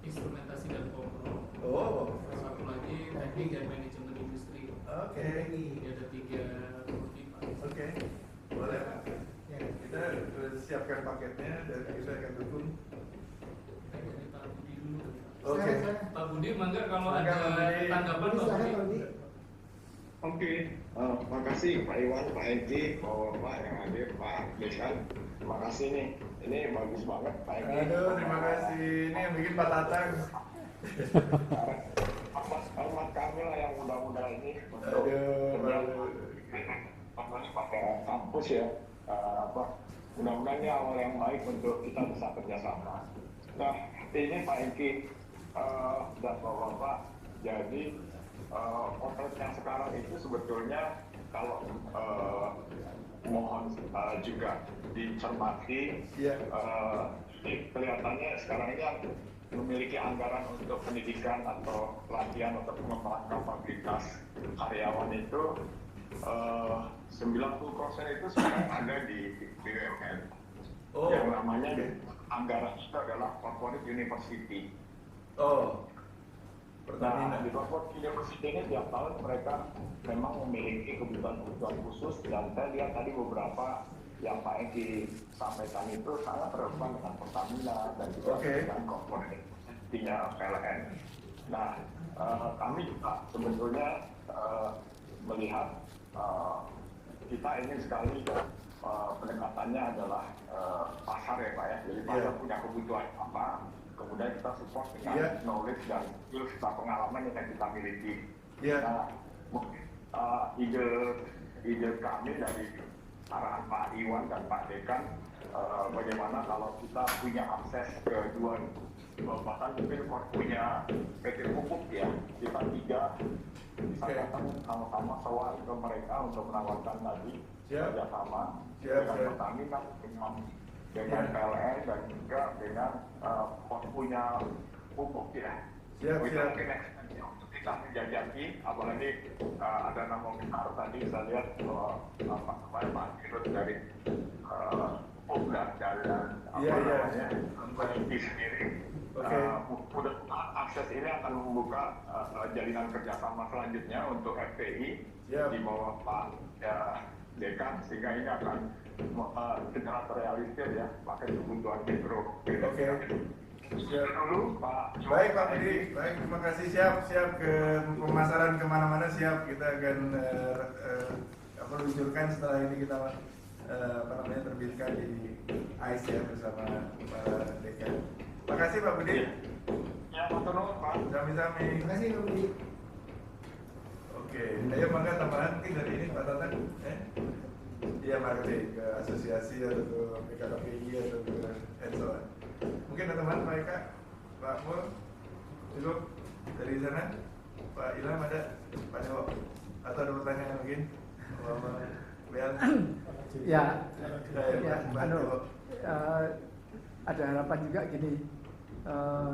Speaker 2: instrumentasi dan kontrol.
Speaker 1: Oh.
Speaker 2: Satu lagi teknik dan manajemen industri.
Speaker 1: Oke.
Speaker 2: Jadi ada 3 prodi Pak.
Speaker 1: Oke. Boleh Pak.
Speaker 4: Ya.
Speaker 1: Kita siapkan paketnya dan kita akan dukung.
Speaker 2: Kita dari Pak Budi dulu.
Speaker 1: Oke.
Speaker 4: Saya-
Speaker 2: Pak Budi, mangga kalau
Speaker 1: Mangga,
Speaker 2: ada
Speaker 1: Pak Budi.
Speaker 2: tanggapan
Speaker 4: Budi,
Speaker 2: Pak
Speaker 4: silakan,
Speaker 2: Budi.
Speaker 4: Pak Budi.
Speaker 5: Oke, makasih Pak Iwan, Pak Egi, Pak yang hadir, Pak Dekan. Terima kasih nih, ini bagus banget Pak Egi.
Speaker 1: Aduh, terima kasih. Ini yang bikin Pak Tatang.
Speaker 5: Hormat kami lah yang muda-muda ini untuk pakai kampus ya. Mudah-mudahan ini awal yang baik untuk kita bisa kerjasama. Nah, ini Pak Egi dan Bapak-Bapak, jadi outlet yang sekarang itu sebetulnya kalau mohon juga dicermati, kelihatannya sekarang ini memiliki anggaran untuk pendidikan atau pelatihan atau pengembangan kapabilitas karyawan itu 90% itu sekarang ada di BUMN. Yang namanya anggaran itu adalah corporate university. Nah, di corporate university ini tiap tahun mereka memang memiliki kebutuhan khusus, dan saya lihat tadi beberapa yang Pak Egi sampaikan itu sangat relevan dengan Pertamina dan juga dengan corporate university-nya PLN. Nah, kami juga sebetulnya melihat kita ingin sekali pendekatannya adalah pasar ya Pak ya. Jadi pasar punya kebutuhan apa, kemudian kita support dengan knowledge dan skills serta pengalaman yang kita miliki. Nah, mungkin ide kami dari arahan Pak Iwan dan Pak Dekan, bagaimana kalau kita punya akses ke bahkan mungkin punya PT pupuk ya, kita bisa datang sama-sama soal ke mereka untuk menawarkan tadi kerjasama dengan Pertamina, dengan PLN dan juga dengan punya pupuk ya. Mungkin kita menjajaki, apalagi ada nama besar tadi saya lihat Pak Dirut dari pupuk dan FPI sendiri. Akses ini akan membuka jalinan kerjasama selanjutnya untuk FPI di bawah Pak Dekan, sehingga ini akan segera terrealisir ya pakai kebutuhan mikro. Dulu Pak.
Speaker 1: Baik Pak Budi, baik, terima kasih. Siap ke pemasaran kemana-mana, siap. Kita akan luncurkan setelah ini kita terbitkan di ICE ya bersama para dekan. Terima kasih Pak Budi.
Speaker 5: Ya, matur nuwun Pak.
Speaker 1: Sami-sami.
Speaker 4: Terima kasih Pak Budi.
Speaker 1: Oke, ayo mangga tambahan mungkin dari ini Pak Tatang. Iya, marketing ke asosiasi atau ke PKPI atau ke Ensoan. Mungkin ada teman Pak Eka, Pak Mul, cukup dari sana. Pak Ilham ada, Pak Dewo, atau ada pertanyaan mungkin?
Speaker 3: Ada harapan juga gini,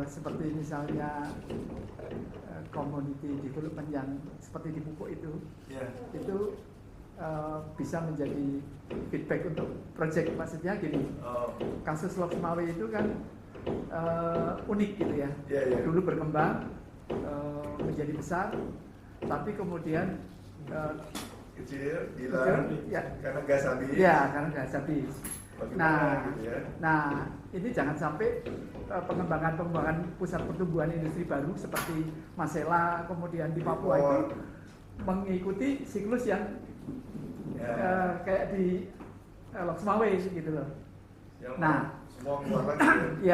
Speaker 3: seperti misalnya community development yang seperti di pupuk itu bisa menjadi feedback untuk project. Maksudnya gini, kasus Lok Sumawe itu kan unik gitu ya. Dulu berkembang menjadi besar, tapi kemudian
Speaker 1: kecil, hilang, karena gas habis.
Speaker 3: Ya, karena gas habis.
Speaker 1: Nah, gitu ya.
Speaker 3: Nah, ini jangan sampai pengembangan pusat pertumbuhan industri baru seperti Masela, kemudian di Papua itu mengikuti siklus yang kayak di Lok Sumawe gitu loh. Nah,
Speaker 1: semua keluar lagi.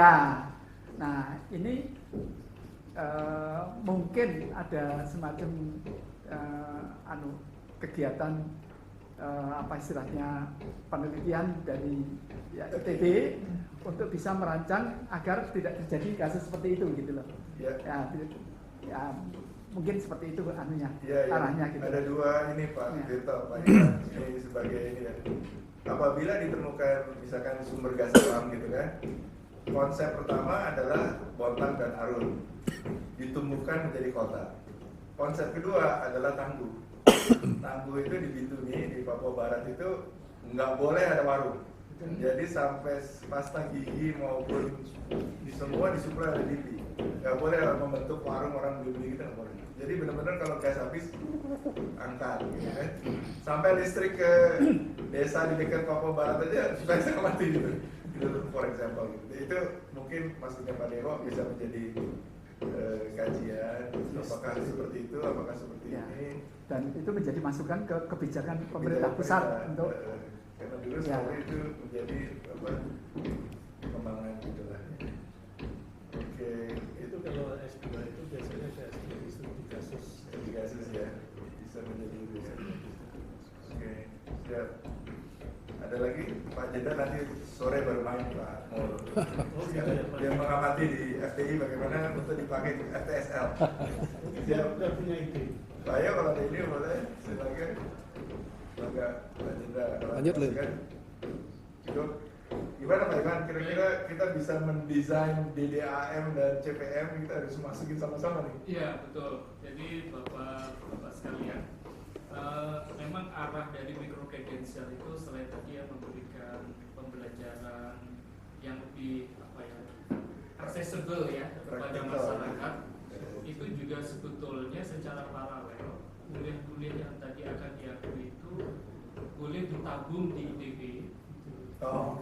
Speaker 3: Nah ini mungkin ada semacam kegiatan apa istilahnya penelitian dari ITB untuk bisa merancang agar tidak terjadi kasus seperti itu gitu loh. Ya mungkin seperti itu arahnya gitu.
Speaker 1: Ada dua ini Pak Tirto, Pak Iwan, ini sebagai ini ya. Apabila ditemukan misalkan sumber gas alam gitu kan, konsep pertama adalah Bontang dan Arun ditumbuhkan menjadi kota. Konsep kedua adalah Tangguh. Tangguh itu di Bintuni, di Papua Barat itu nggak boleh ada warung. Jadi sampai pasta gigi maupun di semua disuplai oleh DIPI. Nggak boleh membentuk warung orang beli-beli kita nggak boleh. Jadi benar-benar kalau gas habis angkat, gitu kan. Sampai listrik ke desa di dekat Papua Barat aja supaya saya mati gitu. For example, gitu. Itu mungkin maksudnya Pak Dewo bisa menjadi kajian, apakah seperti itu, apakah seperti
Speaker 3: Ya.
Speaker 1: ini.
Speaker 3: Dan itu menjadi masukan ke kebijakan pemerintah pusat untuk
Speaker 1: karena dulu
Speaker 3: ya.
Speaker 1: sekali itu menjadi pengembangan gitu lah. Oke,
Speaker 6: Itu kalau S2 itu biasanya kayak studi kasus.
Speaker 1: studi kasus ya, bisa menjadi itu ya. Oke, siap. Ada lagi Pak Jenderal nanti sore baru main Pak.
Speaker 6: Oh iya, ya, Pak.
Speaker 1: Dia mengamati di FTI bagaimana untuk dipakai di FTSL. Siap.
Speaker 6: Udah punya ide.
Speaker 1: Pak Ayo kalau ada ini boleh silakan. Bangga Pak Jenderal.
Speaker 8: Lanjut, Lin.
Speaker 1: Cukup. Gimana Pak Ivan? Kira-kira kita bisa mendesain DDAM dan CPM kita harus masukin sama-sama nih.
Speaker 2: Iya betul. Jadi bapak sekalian, memang arah dari micro credential itu selain tadi yang memberikan pembelajaran yang lebih accessible ya kepada masyarakat, itu juga sebetulnya secara paralel kuliah-kuliah yang tadi akan diakui itu boleh ditabung di ITB.
Speaker 1: Oh,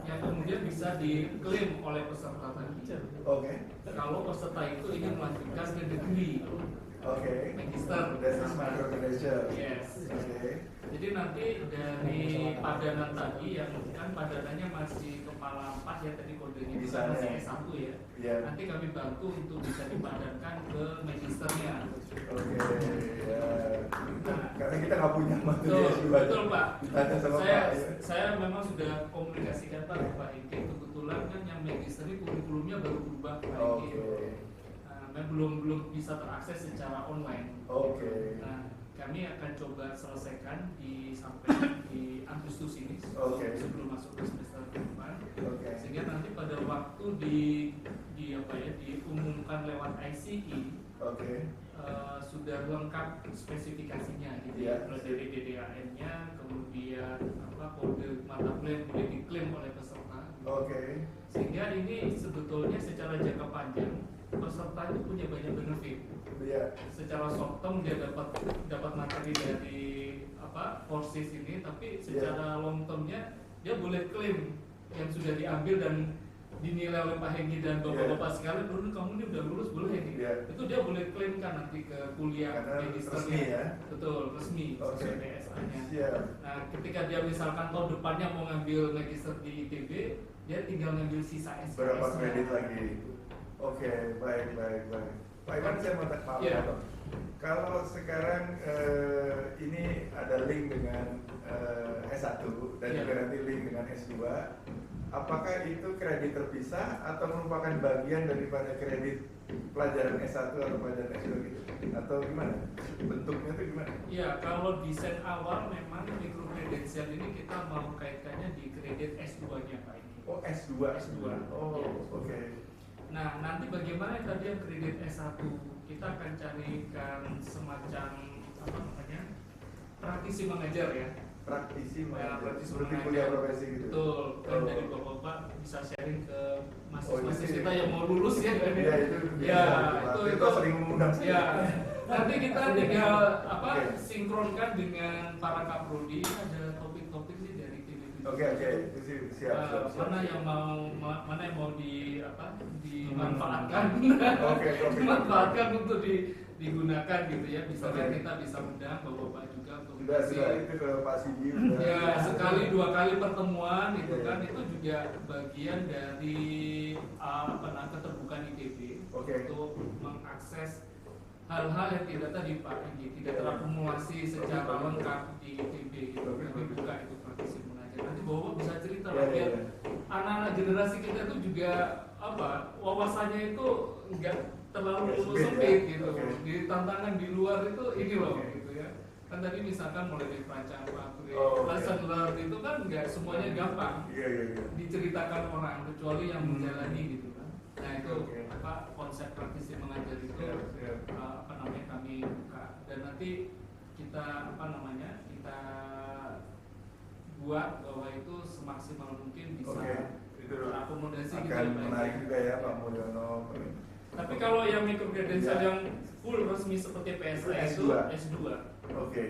Speaker 2: Yang kemudian bisa diklaim oleh peserta tadi.
Speaker 1: oke.
Speaker 2: Kalau peserta itu ingin melanjutkan ke degree,
Speaker 1: Oke.
Speaker 2: magister,
Speaker 1: This is micro credential.
Speaker 2: yes.
Speaker 1: Oke.
Speaker 2: Jadi nanti dari padanan tadi yang kan padanannya masih kepala 4 ya tadi kodenya bisa
Speaker 1: Misalnya.
Speaker 2: masih S1 ya.
Speaker 1: Iya.
Speaker 2: Nanti kami bantu untuk bisa dipadankan ke magisternya.
Speaker 1: Oke. Ya.
Speaker 2: Nah,
Speaker 1: Karena kita nggak punya materi
Speaker 2: betul,
Speaker 1: S2.
Speaker 2: betul Pak.
Speaker 1: Ditanya sama
Speaker 2: Saya
Speaker 1: Pak. Ya.
Speaker 2: saya memang sudah komunikasikan Pak ke Pak Ike. Kebetulan kan yang magister ini kurikulumnya baru berubah Pak Ike.
Speaker 1: Oke.
Speaker 2: Belum bisa terakses secara online.
Speaker 1: Oke.
Speaker 2: Nah, kami akan coba selesaikan sampai di Agustus ini
Speaker 1: Oke.
Speaker 2: sebelum masuk ke semester depan.
Speaker 1: Oke.
Speaker 2: Sehingga nanti pada waktu diumumkan lewat ICE
Speaker 1: Oke.
Speaker 2: sudah lengkap spesifikasinya gitu
Speaker 1: Iya.
Speaker 2: ya. Mulai dari DDAN-nya, kemudian kode mata kuliah yang boleh diklaim oleh peserta.
Speaker 1: Oke.
Speaker 2: Sehingga ini sebetulnya secara jangka panjang peserta itu punya banyak benefit.
Speaker 1: Iya.
Speaker 2: Secara short term dia dapat materi dari courses ini, tapi secara long termnya dia boleh klaim yang sudah diambil dan dinilai oleh Pak Hengki dan bapak-bapak sekalian, dulu kamu ini udah lulus boleh nih. Itu dia boleh klaim kan nanti ke kuliah
Speaker 1: Karena
Speaker 2: magisternya.
Speaker 1: resmi ya.
Speaker 2: Betul, resmi
Speaker 1: Oke.
Speaker 2: sesuai PSA-nya.
Speaker 1: Siap.
Speaker 2: Nah, ketika dia misalkan tahun depannya mau ngambil magister di ITB, dia tinggal ngambil sisa SKS-nya.
Speaker 1: Berapa kredit lagi? Oke, baik. Pak Iwan, saya mau tanya
Speaker 2: Iya.
Speaker 1: kalau sekarang ini ada link dengan S1 dan
Speaker 2: Iya.
Speaker 1: juga nanti link dengan S2, apakah itu kredit terpisah atau merupakan bagian daripada kredit pelajaran S1 atau pelajaran S2 gitu? Atau gimana? Bentuknya itu gimana?
Speaker 2: Iya, kalau desain awal memang micro credential ini kita mau kaitkannya di kredit S2-nya Pak ini.
Speaker 1: Oh, S2.
Speaker 2: S2.
Speaker 1: Oh,
Speaker 2: Iya.
Speaker 1: oke.
Speaker 2: Nah, nanti bagaimana tadi yang kredit S1? Kita akan carikan semacam praktisi mengajar ya.
Speaker 1: Praktisi
Speaker 2: Ya,
Speaker 1: mengajar.
Speaker 2: praktisi
Speaker 1: Seperti
Speaker 2: mengajar.
Speaker 1: kuliah profesi gitu.
Speaker 2: Betul, kan
Speaker 1: Oh.
Speaker 2: dari bapak-bapak bisa sharing ke
Speaker 1: Oh,
Speaker 2: mahasiswa
Speaker 1: itu
Speaker 2: kita
Speaker 1: sih.
Speaker 2: yang mau lulus ya kan?
Speaker 1: Iya, itu
Speaker 2: Ya,
Speaker 1: biasa.
Speaker 2: itu
Speaker 1: Kita sering mengundang sih.
Speaker 2: Ya, nanti kita tinggal
Speaker 1: Oke.
Speaker 2: sinkronkan dengan para kaprodi. Ada topik-topik sih dari tim itu.
Speaker 1: Oke, itu sih siap.
Speaker 2: Mana yang mau dimanfaatkan,
Speaker 1: Oke.
Speaker 2: dimanfaatkan untuk digunakan gitu ya. Bisa
Speaker 1: Oke.
Speaker 2: kita bisa undang bapak-bapak juga untuk
Speaker 1: Sudah itu ke Pak Sidi udah.
Speaker 2: ya sekali dua kali pertemuan itu
Speaker 1: Iya.
Speaker 2: kan itu juga bagian dari keterbukaan ITB
Speaker 1: Oke.
Speaker 2: untuk mengakses hal-hal yang tidak tadi Pak ini tidak terakumulasi secara lengkap di ITB gitu. Kami buka itu praktisi mengajar. Nanti bapak bisa cerita
Speaker 1: Iya,
Speaker 2: lah biar
Speaker 1: iya.
Speaker 2: anak-anak generasi kita itu juga wawasannya itu enggak terlalu
Speaker 1: Nggak sempit,
Speaker 2: sempit
Speaker 1: ya.
Speaker 2: gitu.
Speaker 1: Oke.
Speaker 2: Di tantangan di luar itu ini loh
Speaker 1: Oke.
Speaker 2: gitu ya. Kan tadi misalkan mulai dari perancang pabrik,
Speaker 1: Oh, oke.
Speaker 2: lesson learn itu kan nggak semuanya gampang
Speaker 1: Iya.
Speaker 2: diceritakan orang kecuali yang menjalani gitu kan. Nah itu
Speaker 1: Oke.
Speaker 2: konsep praktisi mengajar itu
Speaker 1: Siap.
Speaker 2: kami buka dan nanti kita kita buat bahwa itu semaksimal mungkin bisa
Speaker 1: Oke. Itu
Speaker 2: terakomodasi gitu
Speaker 1: akan
Speaker 2: ya, Pak.
Speaker 1: menarik juga ya Pak Mulyono.
Speaker 2: Tapi kalau yang micro credential
Speaker 1: Ya.
Speaker 2: yang full resmi seperti PSA
Speaker 1: S2.
Speaker 2: itu S2.
Speaker 1: Oke.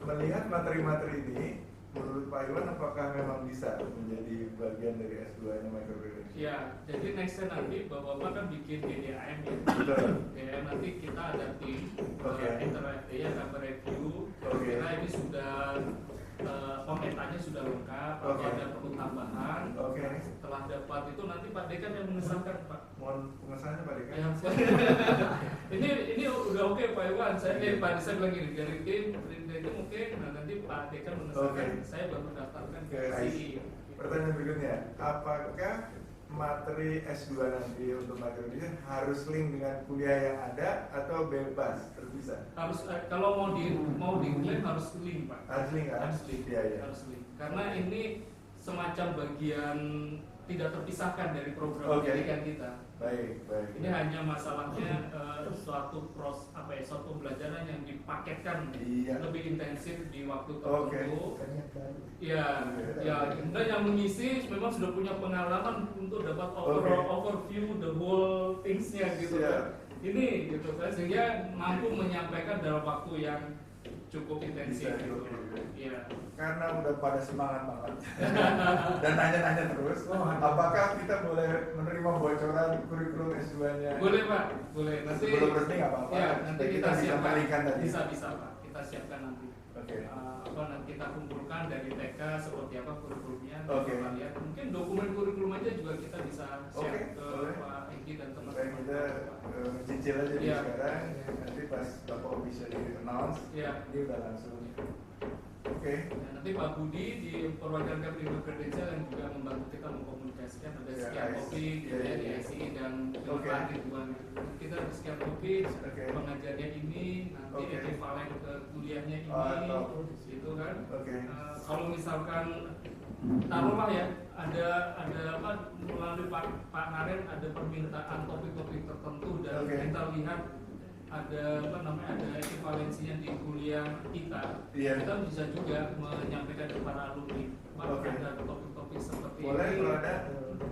Speaker 1: Melihat materi-materi ini, menurut Pak Iwan apakah memang bisa menjadi bagian dari S2-nya microcredential?
Speaker 2: Ya, jadi nextnya nanti Bapak-Bapak kan bikin GDAM ya.
Speaker 1: Betul.
Speaker 2: Ya, nanti kita ada tim
Speaker 1: Oke.
Speaker 2: inter-FD yang akan mereview.
Speaker 1: Oke.
Speaker 2: Karena ini sudah pemetanya sudah lengkap, atau
Speaker 1: Oke.
Speaker 2: ada perlu tambahan.
Speaker 1: Oke.
Speaker 2: Setelah dapat itu nanti Pak Dekan yang mengesahkan Pak.
Speaker 1: Mohon pengesahannya Pak Dekan.
Speaker 2: Ya, ini udah oke Pak Iwan. Pak saya bilang gini, dari tim itu oke, nah nanti Pak Dekan mengesahkan.
Speaker 1: Oke.
Speaker 2: Saya baru daftarkan ke
Speaker 1: Oke,
Speaker 2: CI.
Speaker 1: Pertanyaan berikutnya, apakah materi S2 nanti untuk microcredential harus link dengan kuliah yang ada atau bebas terpisah?
Speaker 2: Harus kalau mau diklaim harus link Pak.
Speaker 1: Harus link kan?
Speaker 2: Harus link.
Speaker 1: Iya, iya.
Speaker 2: Harus link. Karena ini semacam bagian tidak terpisahkan dari program
Speaker 1: Oke.
Speaker 2: pendidikan kita.
Speaker 1: Baik, baik.
Speaker 2: Ini hanya masalahnya suatu suatu pembelajaran yang dipaketkan
Speaker 1: Iya.
Speaker 2: lebih intensif di waktu
Speaker 1: Oke.
Speaker 2: tertentu.
Speaker 4: Banyak baru.
Speaker 2: Ya, ya, dan yang mengisi memang sudah punya pengalaman untuk dapat
Speaker 1: Oke.
Speaker 2: overview the whole things-nya gitu
Speaker 1: Siap.
Speaker 2: kan. Ini gitu kan sehingga mampu menyampaikan dalam waktu yang cukup intensif
Speaker 1: Bisa,
Speaker 2: gitu.
Speaker 1: oke.
Speaker 2: Iya.
Speaker 1: Karena udah pada semangat banget dan nanya-nanya terus, apakah kita boleh menerima bocoran kurikulum S2-nya?
Speaker 2: Boleh Pak, boleh. Nanti
Speaker 1: Sebelum resmi nggak apa-apa.
Speaker 2: Ya, nanti
Speaker 1: Supaya
Speaker 2: kita
Speaker 1: bisa
Speaker 2: siapkan.
Speaker 1: balikan tadi.
Speaker 2: Bisa Pak, kita siapkan nanti.
Speaker 1: Oke.
Speaker 2: Nanti kita kumpulkan dari TK seperti apa kurikulumnya.
Speaker 1: Oke.
Speaker 2: Kita lihat. Mungkin dokumen kurikulum aja juga kita bisa
Speaker 1: Oke,
Speaker 2: share ke
Speaker 1: boleh.
Speaker 2: Pak Egi dan
Speaker 1: Supaya
Speaker 2: teman-teman.
Speaker 1: kita cicil aja di
Speaker 2: Iya.
Speaker 1: sekarang, nanti pas Bapak bisa di announce,
Speaker 2: Iya.
Speaker 1: ini udah langsung. Oke.
Speaker 2: Ya, nanti Pak Budi di perwakilan Kepri Kredensial yang juga membantu kita mengkomunikasikan ada
Speaker 1: Ya,
Speaker 2: sekian kopi
Speaker 1: ya, ya,
Speaker 2: dari
Speaker 1: ya.
Speaker 2: SI dan
Speaker 1: Oke.
Speaker 2: Pak Ridwan. Kita ada sekian kopi,
Speaker 1: Oke.
Speaker 2: pengajarnya ini, nanti
Speaker 1: Oke.
Speaker 2: ekivalen ke kuliahnya ini,
Speaker 1: Top.
Speaker 2: gitu kan.
Speaker 1: Oke.
Speaker 2: Kalau misalkan taruhlah ya ada apa melalui Pak Naren ada permintaan topik-topik tertentu dan
Speaker 1: Oke.
Speaker 2: kita lihat ada apa namanya ada ekivalensinya di kuliah kita.
Speaker 1: Iya.
Speaker 2: Kita bisa juga menyampaikan kepada alumni. Pak
Speaker 1: Oke.
Speaker 2: ada topik-topik seperti
Speaker 1: Boleh
Speaker 2: ini.
Speaker 1: kalau ada.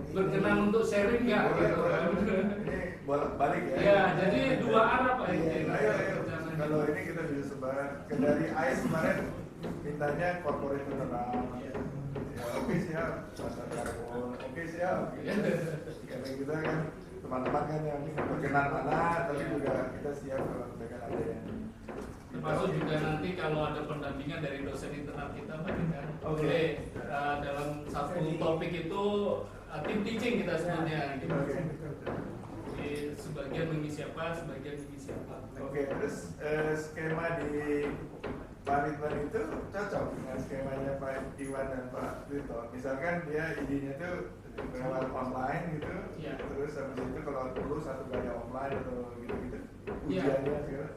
Speaker 2: Berkenan untuk sharing nggak?
Speaker 1: Boleh,
Speaker 2: Gitu
Speaker 1: boleh.
Speaker 2: kan.
Speaker 1: Ini bolak-balik ya.
Speaker 2: Ya, jadi dua arah Pak.
Speaker 1: Iya,
Speaker 2: Ini.
Speaker 1: ayo. Kalau ini kita bisa sebar. Dari AIS kemarin mintanya corporate turnaround.
Speaker 2: Iya.
Speaker 1: Ya, oke siap. Pasar karbon. Oke siap. Karena kita kan teman-teman kan yang berkenan mana, tapi juga kita siap kalau misalkan ada yang
Speaker 2: Termasuk juga nanti kalau ada pendampingan dari dosen internal kita Pak kan
Speaker 1: Oke.
Speaker 2: boleh dalam satu topik itu tim teaching kita sebutnya gitu.
Speaker 1: Oke.
Speaker 2: Jadi, sebagian mengisi apa, sebagian mengisi apa.
Speaker 1: Oke, terus skema di Pak Ridwan itu cocok dengan skemanya Pak Iwan dan Pak Tirto. Misalkan dia idenya tuh lewat online gitu,
Speaker 2: Iya.
Speaker 1: terus habis itu kalau perlu satu kali offline atau gitu-gitu,
Speaker 2: Iya.
Speaker 1: ujiannya segala.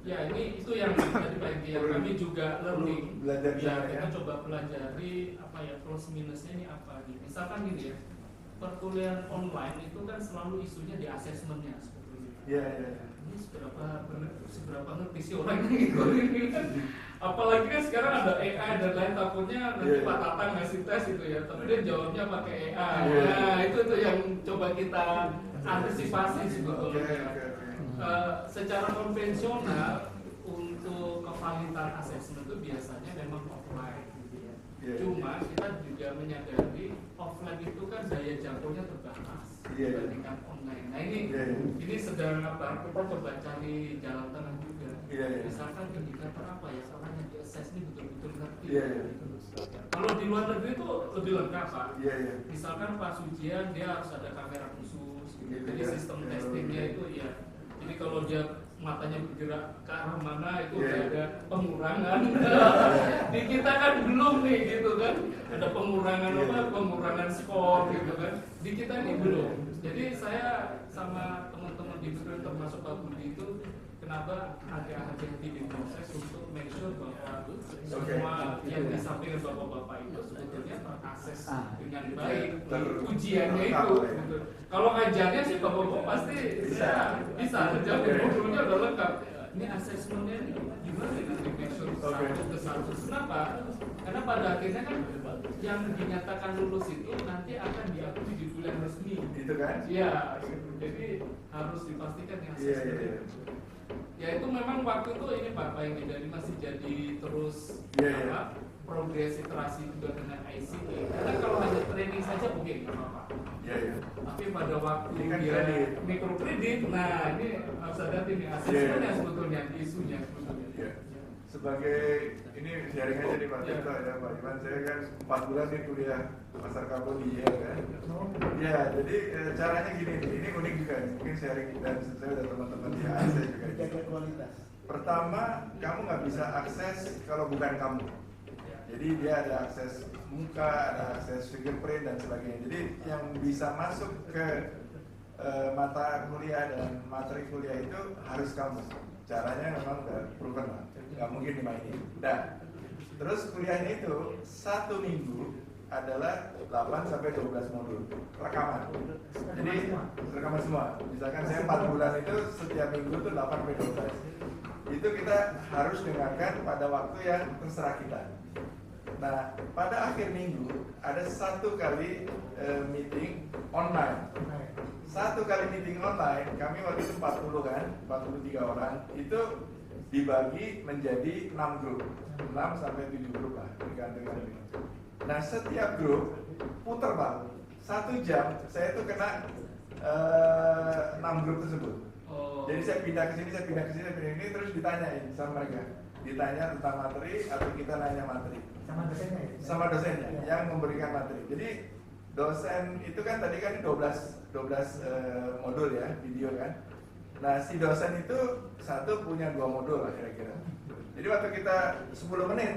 Speaker 2: Ya ini itu yang tadi Pak Egi, yang kami juga learning.
Speaker 1: Belajar di
Speaker 2: Ya,
Speaker 1: sana,
Speaker 2: kita
Speaker 1: ya.
Speaker 2: coba pelajari apa ya plus minusnya ini apa nih. Misalkan gini ya, perkuliahan online itu kan selalu isunya di asesmennya sebetulnya.
Speaker 1: Iya, iya, iya.
Speaker 2: Ini seberapa ngerti sih orang gitu ini kan. Apalagi kan sekarang ada AI dan lain takutnya nanti
Speaker 1: Iya.
Speaker 2: Pak Tatang ngasih tes gitu ya, tapi dia jawabnya pakai AI.
Speaker 1: Iya.
Speaker 2: Nah itu yang coba kita antisipasi
Speaker 1: Oke,
Speaker 2: sebetulnya.
Speaker 1: oke, oke.
Speaker 2: Secara konvensional untuk kevalitan asesmen itu biasanya memang offline gitu ya.
Speaker 1: Iya.
Speaker 2: Cuma kita juga menyadari offline itu kan daya jangkaunya terbatas
Speaker 1: Iya.
Speaker 2: dibandingkan online. Nah ini
Speaker 1: Iya, iya.
Speaker 2: ini sedang apa? Kita coba cari jalan tengah juga.
Speaker 1: Iya, iya.
Speaker 2: Misalkan indikator apa ya orang yang diakses ini betul-betul ngerti.
Speaker 1: Iya, iya.
Speaker 2: Kalau di luar negeri itu lebih lengkap Pak.
Speaker 1: Iya, iya.
Speaker 2: Misalkan pas ujian dia harus ada kamera khusus, gitu.
Speaker 1: Gitu
Speaker 2: Jadi
Speaker 1: ya.
Speaker 2: sistem
Speaker 1: Ya,
Speaker 2: testingnya
Speaker 1: oke.
Speaker 2: itu ya. Jadi kalau dia matanya bergerak ke arah mana itu
Speaker 1: Iya.
Speaker 2: udah ada pengurangan. Di kita kan belum nih gitu kan. Ada pengurangan
Speaker 1: Iya.
Speaker 2: apa? Pengurangan skor gitu kan. Di kita ini belum. Jadi saya sama teman-teman di Bukit termasuk Pak Budi itu kenapa agak hati-hati di proses untuk make sure bahwa semua yang disampaikan bapak-bapak itu sebetulnya terakses dengan baik di ujiannya itu. Gitu. Kalau ngajarnya sih bapak-bapak pasti bisa terjawab modulnya udah lengkap. Ini asesmennya ini gimana dengan di make sure satu ke satu? Kenapa? Karena pada akhirnya kan yang dinyatakan lulus itu nanti akan diakui di bulan resmi.
Speaker 1: Itu kan?
Speaker 2: Iya, jadi harus dipastikan yang
Speaker 1: Iya,
Speaker 2: asesmen.
Speaker 1: iya, iya.
Speaker 2: Ya itu memang waktu itu ini Pak yang dari masih jadi terus
Speaker 1: Iya, iya.
Speaker 2: apa progres iterasi juga dengan ICT. Karena kalau hanya training saja oke nggak apa-apa.
Speaker 1: Iya.
Speaker 2: Tapi pada waktu
Speaker 1: Ini kan
Speaker 2: dia
Speaker 1: kredit.
Speaker 2: mikrokredit, nah ini harus hati-hati nih asesmennya sebetulnya, isunya sebetulnya.
Speaker 1: Iya. Sebagai ini sharing aja nih Pak Tito ya Pak Iwan, saya kan 4 bulan nih kuliah pasar karbon di Yale kan. Ya, jadi caranya gini nih, ini unik juga nih, mungkin sharing dan saya dan teman-teman di ASE juga.
Speaker 7: Jaga kualitas.
Speaker 1: Pertama, kamu nggak bisa akses kalau bukan kamu. Jadi dia ada akses muka, ada akses fingerprint dan sebagainya. Jadi yang bisa masuk ke mata kuliah dan materi kuliah itu harus kamu. Caranya memang udah proven lah, nggak mungkin dimainin. Nah, terus kuliahnya itu 1 minggu adalah 8 sampai 12 modul rekaman. Jadi rekaman semua. Misalkan saya 4 bulan itu setiap minggu tuh 8 sampai 12. Itu kita harus dengarkan pada waktu yang terserah kita. Nah, pada akhir minggu ada 1 kali meeting online. 1 kali meeting online, kami waktu itu 40 kan, 43 orang, itu dibagi menjadi 6 grup, 6 sampai 7 grup lah, tergantung. Nah, setiap grup puter Pak, 1 jam saya tuh kena 6 grup tersebut. Jadi saya pindah ke sini, saya pindah ke sini, saya pindah ke sini, terus ditanyain sama mereka. Ditanya tentang materi atau kita nanya materi.
Speaker 4: Sama dosennya ya?
Speaker 1: Sama dosennya yang memberikan materi. Jadi dosen itu kan tadi kan 12 modul ya, video kan. Nah, si dosen itu satu punya 2 modul lah kira-kira. Jadi waktu kita 10 menit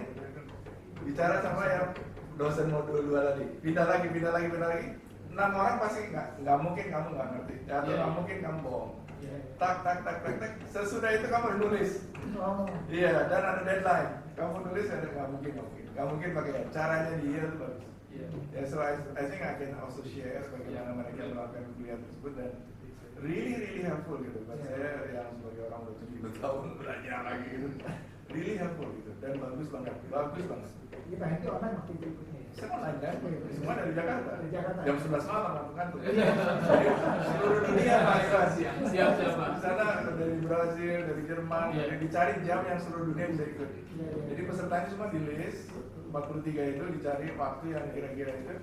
Speaker 1: bicara sama yang dosen modul 2 tadi, pindah lagi. 6 orang pasti nggak mungkin kamu nggak ngerti, atau nggak mungkin kamu bohong. Tak. Sesudah itu kamu harus nulis. Iya, dan ada deadline. Kamu nulis ada nggak mungkin pakai caranya dia itu bagus. Ya, so I think I can also share bagaimana mereka melakukan kuliah tersebut dan really helpful gitu. Buat saya yang sebagai orang udah 70 tahun belajar lagi gitu, really helpful gitu dan bagus banget.
Speaker 4: Ini Pak Henki online waktu itu ikutnya ya?
Speaker 1: Saya online kan, semua dari Jakarta.
Speaker 4: Dari Jakarta.
Speaker 1: Jam 11 malam aku kantor. Seluruh dunia Pak Iwan.
Speaker 2: Siap Pak.
Speaker 1: Di sana dari Brazil, dari Jerman, dari dicari jam yang seluruh dunia bisa ikut. Jadi pesertanya semua di list 43 itu dicari waktu yang kira-kira itu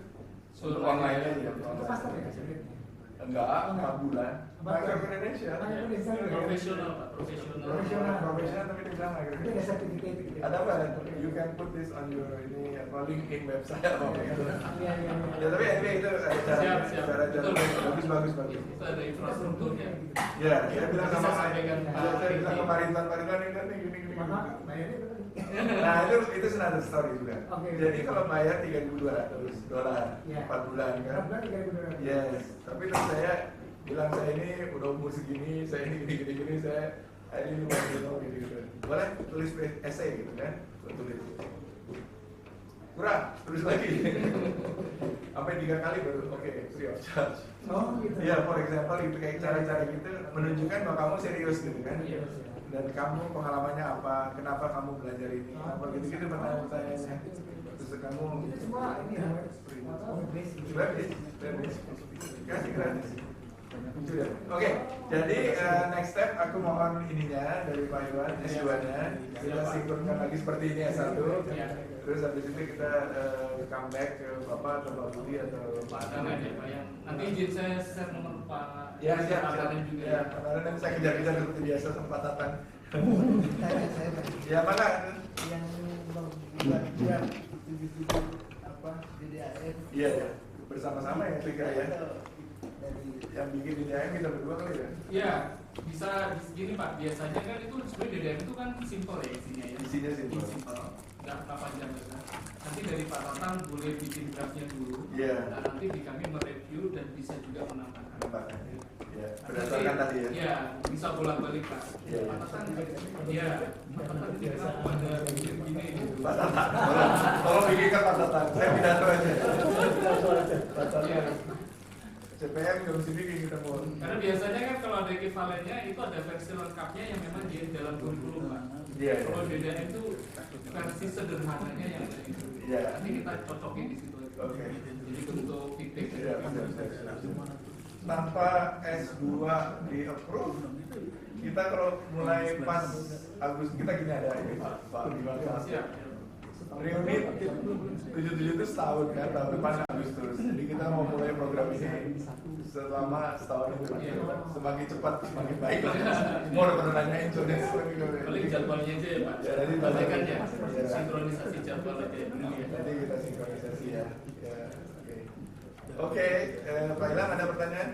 Speaker 1: untuk online aja.
Speaker 4: Itu master ya sebenarnya?
Speaker 1: Enggak, 4 bulan. Micro-credential.
Speaker 2: Profesional Pak,
Speaker 1: Profesional tapi di sana
Speaker 4: Itu ada sertifikat gitu.
Speaker 1: ada apa? You can put this on your ini apa LinkedIn website apa gitu.
Speaker 4: Iya.
Speaker 1: Ya tapi anyway itu ada cara bagus.
Speaker 2: Itu ada infrastrukturnya.
Speaker 1: Ya, saya bilang sama
Speaker 2: Bisa sampaikan
Speaker 1: saya bilang ke Paritan ini gini.
Speaker 4: Maka bayarnya berapa?
Speaker 1: Nah itu another story juga.
Speaker 4: Oke.
Speaker 1: Jadi kalau bayar $3.200
Speaker 4: Ya.
Speaker 1: 4 bulan kan?
Speaker 4: 4 bulan 3.200.
Speaker 1: Yes. Tapi terus saya bilang saya ini udah umur segini, saya ini gini, saya ini mau gitu. Boleh tulis essay gitu kan? Tulis. Kurang, tulis lagi. Sampai 3 kali baru oke, free of charge.
Speaker 4: Oh gitu.
Speaker 1: Iya, for example itu kayak cara-cara gitu menunjukkan bahwa kamu serius gitu kan?
Speaker 2: Iya.
Speaker 1: Dan kamu pengalamannya apa? Kenapa kamu belajar ini? Apa gitu-gitu pertanyaan-pertanyaannya. Terus kamu
Speaker 4: Itu semua ini ya, basic.
Speaker 1: gratis. Kasih gratis. Lucu ya? Oke, jadi next step aku mohon ininya dari Pak Iwan, S2-nya. Kita sinkronkan lagi seperti ini S1. Terus habis itu kita come back ke Bapak atau Pak Budi atau
Speaker 2: Pak Tanan ya Pak yang nanti izin saya share nomor Pak.
Speaker 1: Ya, siap.
Speaker 2: Tanan juga.
Speaker 1: Ya, kemarin kan saya kejar-kejar seperti biasa tempat Tatan.
Speaker 4: Saya
Speaker 1: Ya, mana?
Speaker 7: Yang membuat draft 77 apa DDAM.
Speaker 1: Iya, ya. Bersama-sama ya, saya kira ya.
Speaker 7: Dari
Speaker 1: Yang bikin DDAM kita berdua kali ya.
Speaker 2: Iya, bisa gini Pak. Biasanya kan itu sebenarnya DDM itu kan simple ya isinya ya.
Speaker 1: Isinya simple.
Speaker 2: Nggak panjang kan. Nanti dari Pak Tatang boleh bikin draftnya dulu.
Speaker 1: Iya.
Speaker 2: Dan nanti di kami mereview dan bisa juga menambahkan.
Speaker 1: Ya, berdasarkan tadi ya.
Speaker 2: Iya, bisa bolak-balik Pak.
Speaker 1: Iya.
Speaker 2: Pak Tatang, iya. Pak Tatang ini kenapa pada bikin gini gitu.
Speaker 1: Pak Tatan, tolong bikinkan Pak Tatan. Saya pidato aja.
Speaker 2: Iya.
Speaker 1: CPM jam sini kita mau.
Speaker 2: Karena biasanya kan kalau ada ekivalennya itu ada versi lengkapnya yang memang di dalam kurikulum Pak.
Speaker 1: Iya.
Speaker 2: Kalau DDM itu versi sederhananya yang ada itu.
Speaker 1: Iya.
Speaker 2: Nanti kita cocokin di situ.
Speaker 1: Oke.
Speaker 2: Jadi untuk feedback.
Speaker 1: Iya, tanpa S2 di approve, kita kalau mulai pas Agustus kita gini ada ini Pak Bima.
Speaker 2: Siap.
Speaker 1: reuni 77 itu setahun kan, tahun depan Agustus. Jadi kita mau mulai program ini selama setahun itu. Semakin cepat semakin baik. Mau udah pernah nanyain soalnya.
Speaker 2: Paling jadwalnya aja ya Pak.
Speaker 1: Ya, nanti
Speaker 2: Sampaikan ya,
Speaker 1: ya.
Speaker 2: sinkronisasi jadwal aja ya.
Speaker 1: Nanti kita sinkronisasi ya. Oke, Pak Ilham ada pertanyaan?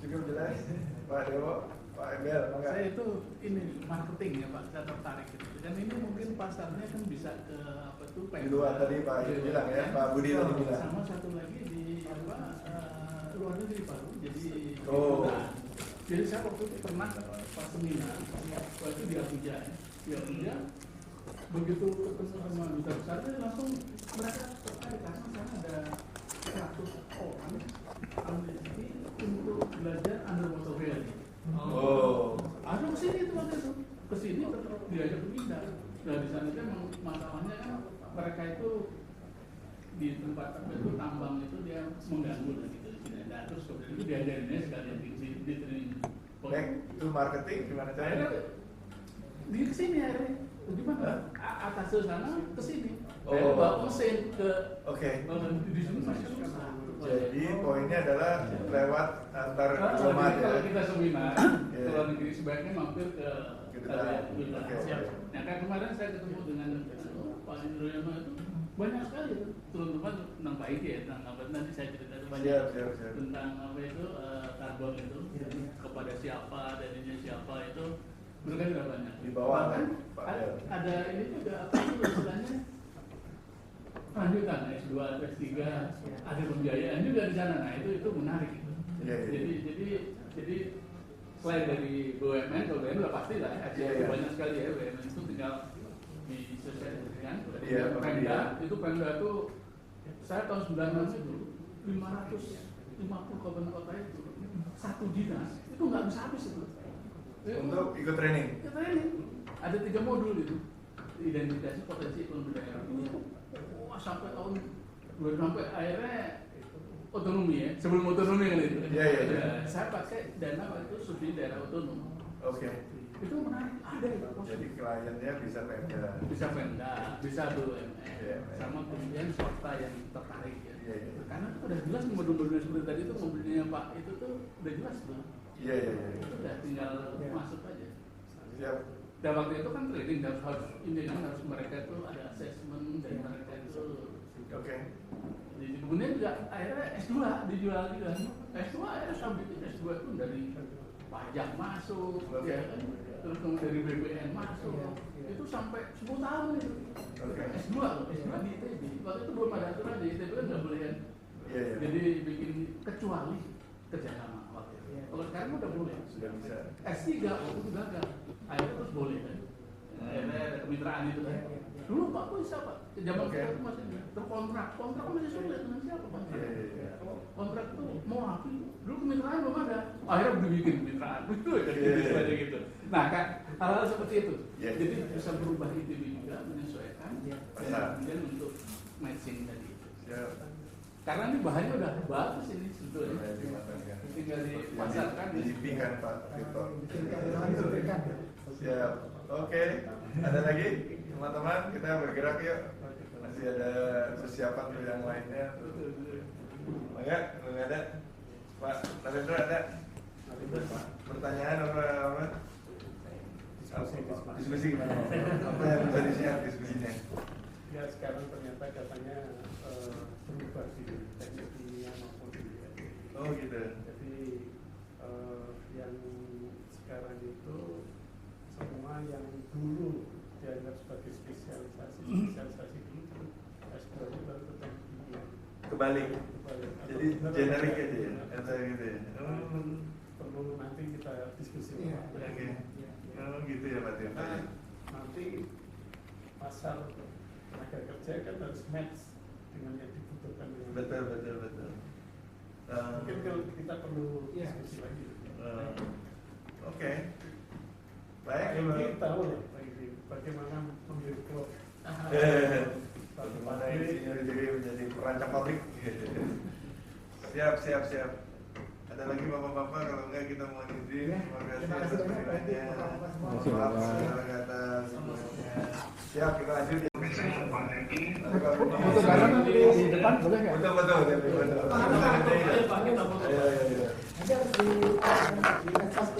Speaker 1: Cukup jelas. Pak Dewo, Pak Emel, mangga.
Speaker 8: Saya itu ini marketing ya Pak, saya tertarik gitu. Dan ini mungkin pasarnya kan bisa ke apa tuh
Speaker 1: Di luar tadi Pak Ibu bilang ya, Pak Budi tadi bilang.
Speaker 8: Sama satu lagi di apa luar negeri Pak. Jadi
Speaker 1: Oh.
Speaker 8: jadi saya waktu itu pernah pas seminar waktu di Abuja ya. Di Abuja begitu ketemu sama duta besar langsung mereka tertarik karena sana ada 100 orang peneliti untuk belajar underwater reality.
Speaker 1: Oh.
Speaker 8: Ada kesini itu waktu itu, kesini tetap diajak berpindah. Nah di sana itu memang masalahnya kan mereka itu di tempat itu tambang itu dia mengganggu lah gitu di sini. Nah terus kemudian itu diajarinnya sekalian di training.
Speaker 1: Back to marketing gimana
Speaker 8: Akhirnya
Speaker 1: caranya?
Speaker 8: di sini akhirnya gimana? Atas sana kesini.
Speaker 1: Oh.
Speaker 8: Akhirnya bawa mesin ke
Speaker 1: Oke.
Speaker 8: di sini masih susah.
Speaker 1: Jadi poinnya adalah lewat antar diplomat ya.
Speaker 8: Kalau kita seminar,
Speaker 1: Iya.
Speaker 8: kalau negeri sebaiknya mampir ke
Speaker 1: Kedutaan. Oke.
Speaker 8: Siap. Nah kan kemarin saya ketemu dengan Pak Indroyono itu banyak sekali tuh teman-teman tentang Pak Ike ya, tentang apa nanti saya cerita itu banyak
Speaker 1: Siap.
Speaker 8: tentang apa itu karbon itu kepada siapa dan ini siapa itu mereka juga banyak.
Speaker 1: Di bawah,
Speaker 8: Bahkan
Speaker 1: Pak
Speaker 8: ada,
Speaker 1: Del.
Speaker 8: ada ini juga apa itu istilahnya lanjutan S2 S3 ada pembiayaan juga di sana. Nah itu menarik gitu.
Speaker 1: Iya.
Speaker 8: Jadi selain dari BUMN, kalau BUMN udah pasti lah ya,
Speaker 1: Iya.
Speaker 8: banyak sekali ya BUMN itu tinggal disosialisasikan.
Speaker 1: Iya,
Speaker 8: Pemda itu saya tahun 96 itu 550 kabupaten kota itu satu dinas itu nggak bisa habis itu.
Speaker 1: Untuk ikut training.
Speaker 8: Kita training ada 3 modul itu identifikasi potensi ekonomi daerah. Wah sampai tahun sampai akhirnya otonomi ya, sebelum otonomi kan itu.
Speaker 1: Iya.
Speaker 8: Saya pakai dana waktu itu subsidi daerah otonom.
Speaker 1: Oke.
Speaker 8: Itu menarik, ada itu.
Speaker 1: Jadi kliennya bisa Pemda.
Speaker 8: Bisa Pemda, bisa BUMN,
Speaker 1: Iya.
Speaker 8: sama kemudian swasta yang tertarik ya.
Speaker 1: Iya.
Speaker 8: Karena itu udah jelas modul-modul seperti tadi itu mobilnya Pak itu tuh udah jelas tuh.
Speaker 1: Iya.
Speaker 8: Itu udah tinggal masuk aja.
Speaker 1: Siap.
Speaker 8: Dan waktu itu kan training harus ini kan harus mereka itu ada assessment dan mereka itu.
Speaker 1: Oke.
Speaker 8: Kemudian juga akhirnya S2 dijual juga. S2 akhirnya sampai S2 itu dari pajak masuk, ya kan? Terus kemudian dari BPN masuk, itu sampai 10 tahun itu. S2 loh, S2 di ITB. Waktu itu belum ada aturan di ITB kan nggak boleh kan.
Speaker 1: Iya.
Speaker 8: Jadi bikin kecuali kerjasama waktu itu. Kalau sekarang udah boleh.
Speaker 1: Sudah bisa.
Speaker 8: S3 waktu itu gagal, akhirnya terus boleh kan. Akhirnya ada kemitraan itu kan. Dulu Pak bisa Pak, zaman kita itu masih terkontrak masih sulit dengan siapa Pak?
Speaker 1: Iya.
Speaker 8: Kontrak itu mau rapi, dulu kemitraan belum ada, akhirnya udah bikin kemitraan, betul ya
Speaker 1: Iya.
Speaker 8: gitu. Nah kan hal-hal seperti itu,
Speaker 1: Iya.
Speaker 8: jadi bisa berubah ITB juga menyesuaikan,
Speaker 1: Pasar.
Speaker 8: kemudian untuk matching tadi itu.
Speaker 1: Siap.
Speaker 8: Karena ini bahannya udah bagus ini sebetulnya,
Speaker 1: Mulai dimatangkan.
Speaker 8: tinggal dipasarkan.
Speaker 1: Dijipikan Pak Victor.
Speaker 4: Diberikan.
Speaker 1: Siap. Oke. Ada lagi teman-teman, kita bergerak yuk. Masih ada persiapan untuk yang lainnya. Enggak, belum ada. Pak Narendra ada pertanyaan apa? Diskusi gimana? Apa yang bisa di-share diskusinya?
Speaker 6: Ya sekarang ternyata katanya berubah di teknik kimia maupun kimia.
Speaker 1: Oh gitu.
Speaker 6: Jadi yang sekarang itu semua yang dulu dianggap sebagai spesialisasi dulu itu S2 itu baru ke teknik kimia.
Speaker 1: Kebalik.
Speaker 6: Kebalik.
Speaker 1: Jadi generik aja ya, atau gitu ya.
Speaker 6: Perlu nanti kita diskusi.
Speaker 4: Iya.
Speaker 1: Oke. Oh gitu ya Pak Tio.
Speaker 6: Nah, nanti pasar tenaga kerja kan harus match dengan yang dibutuhkan.
Speaker 1: Betul.
Speaker 6: Mungkin kalau kita perlu
Speaker 4: Iya.
Speaker 6: diskusi lagi.
Speaker 1: Oke. Baik.
Speaker 6: Ini tahu lah bagaimana menjadi klub.
Speaker 1: Bagaimana insinyur diri menjadi perancang pabrik. Siap. Ada lagi bapak-bapak, kalau enggak kita mau izin. Terima kasih atas kehadirannya. Maaf segala kata sebelumnya. Siap, kita lanjut ya.
Speaker 3: Foto bareng di depan boleh nggak?
Speaker 1: Betul.
Speaker 2: Ayo Pak, kita foto.
Speaker 1: Ayo.
Speaker 4: Nanti harus di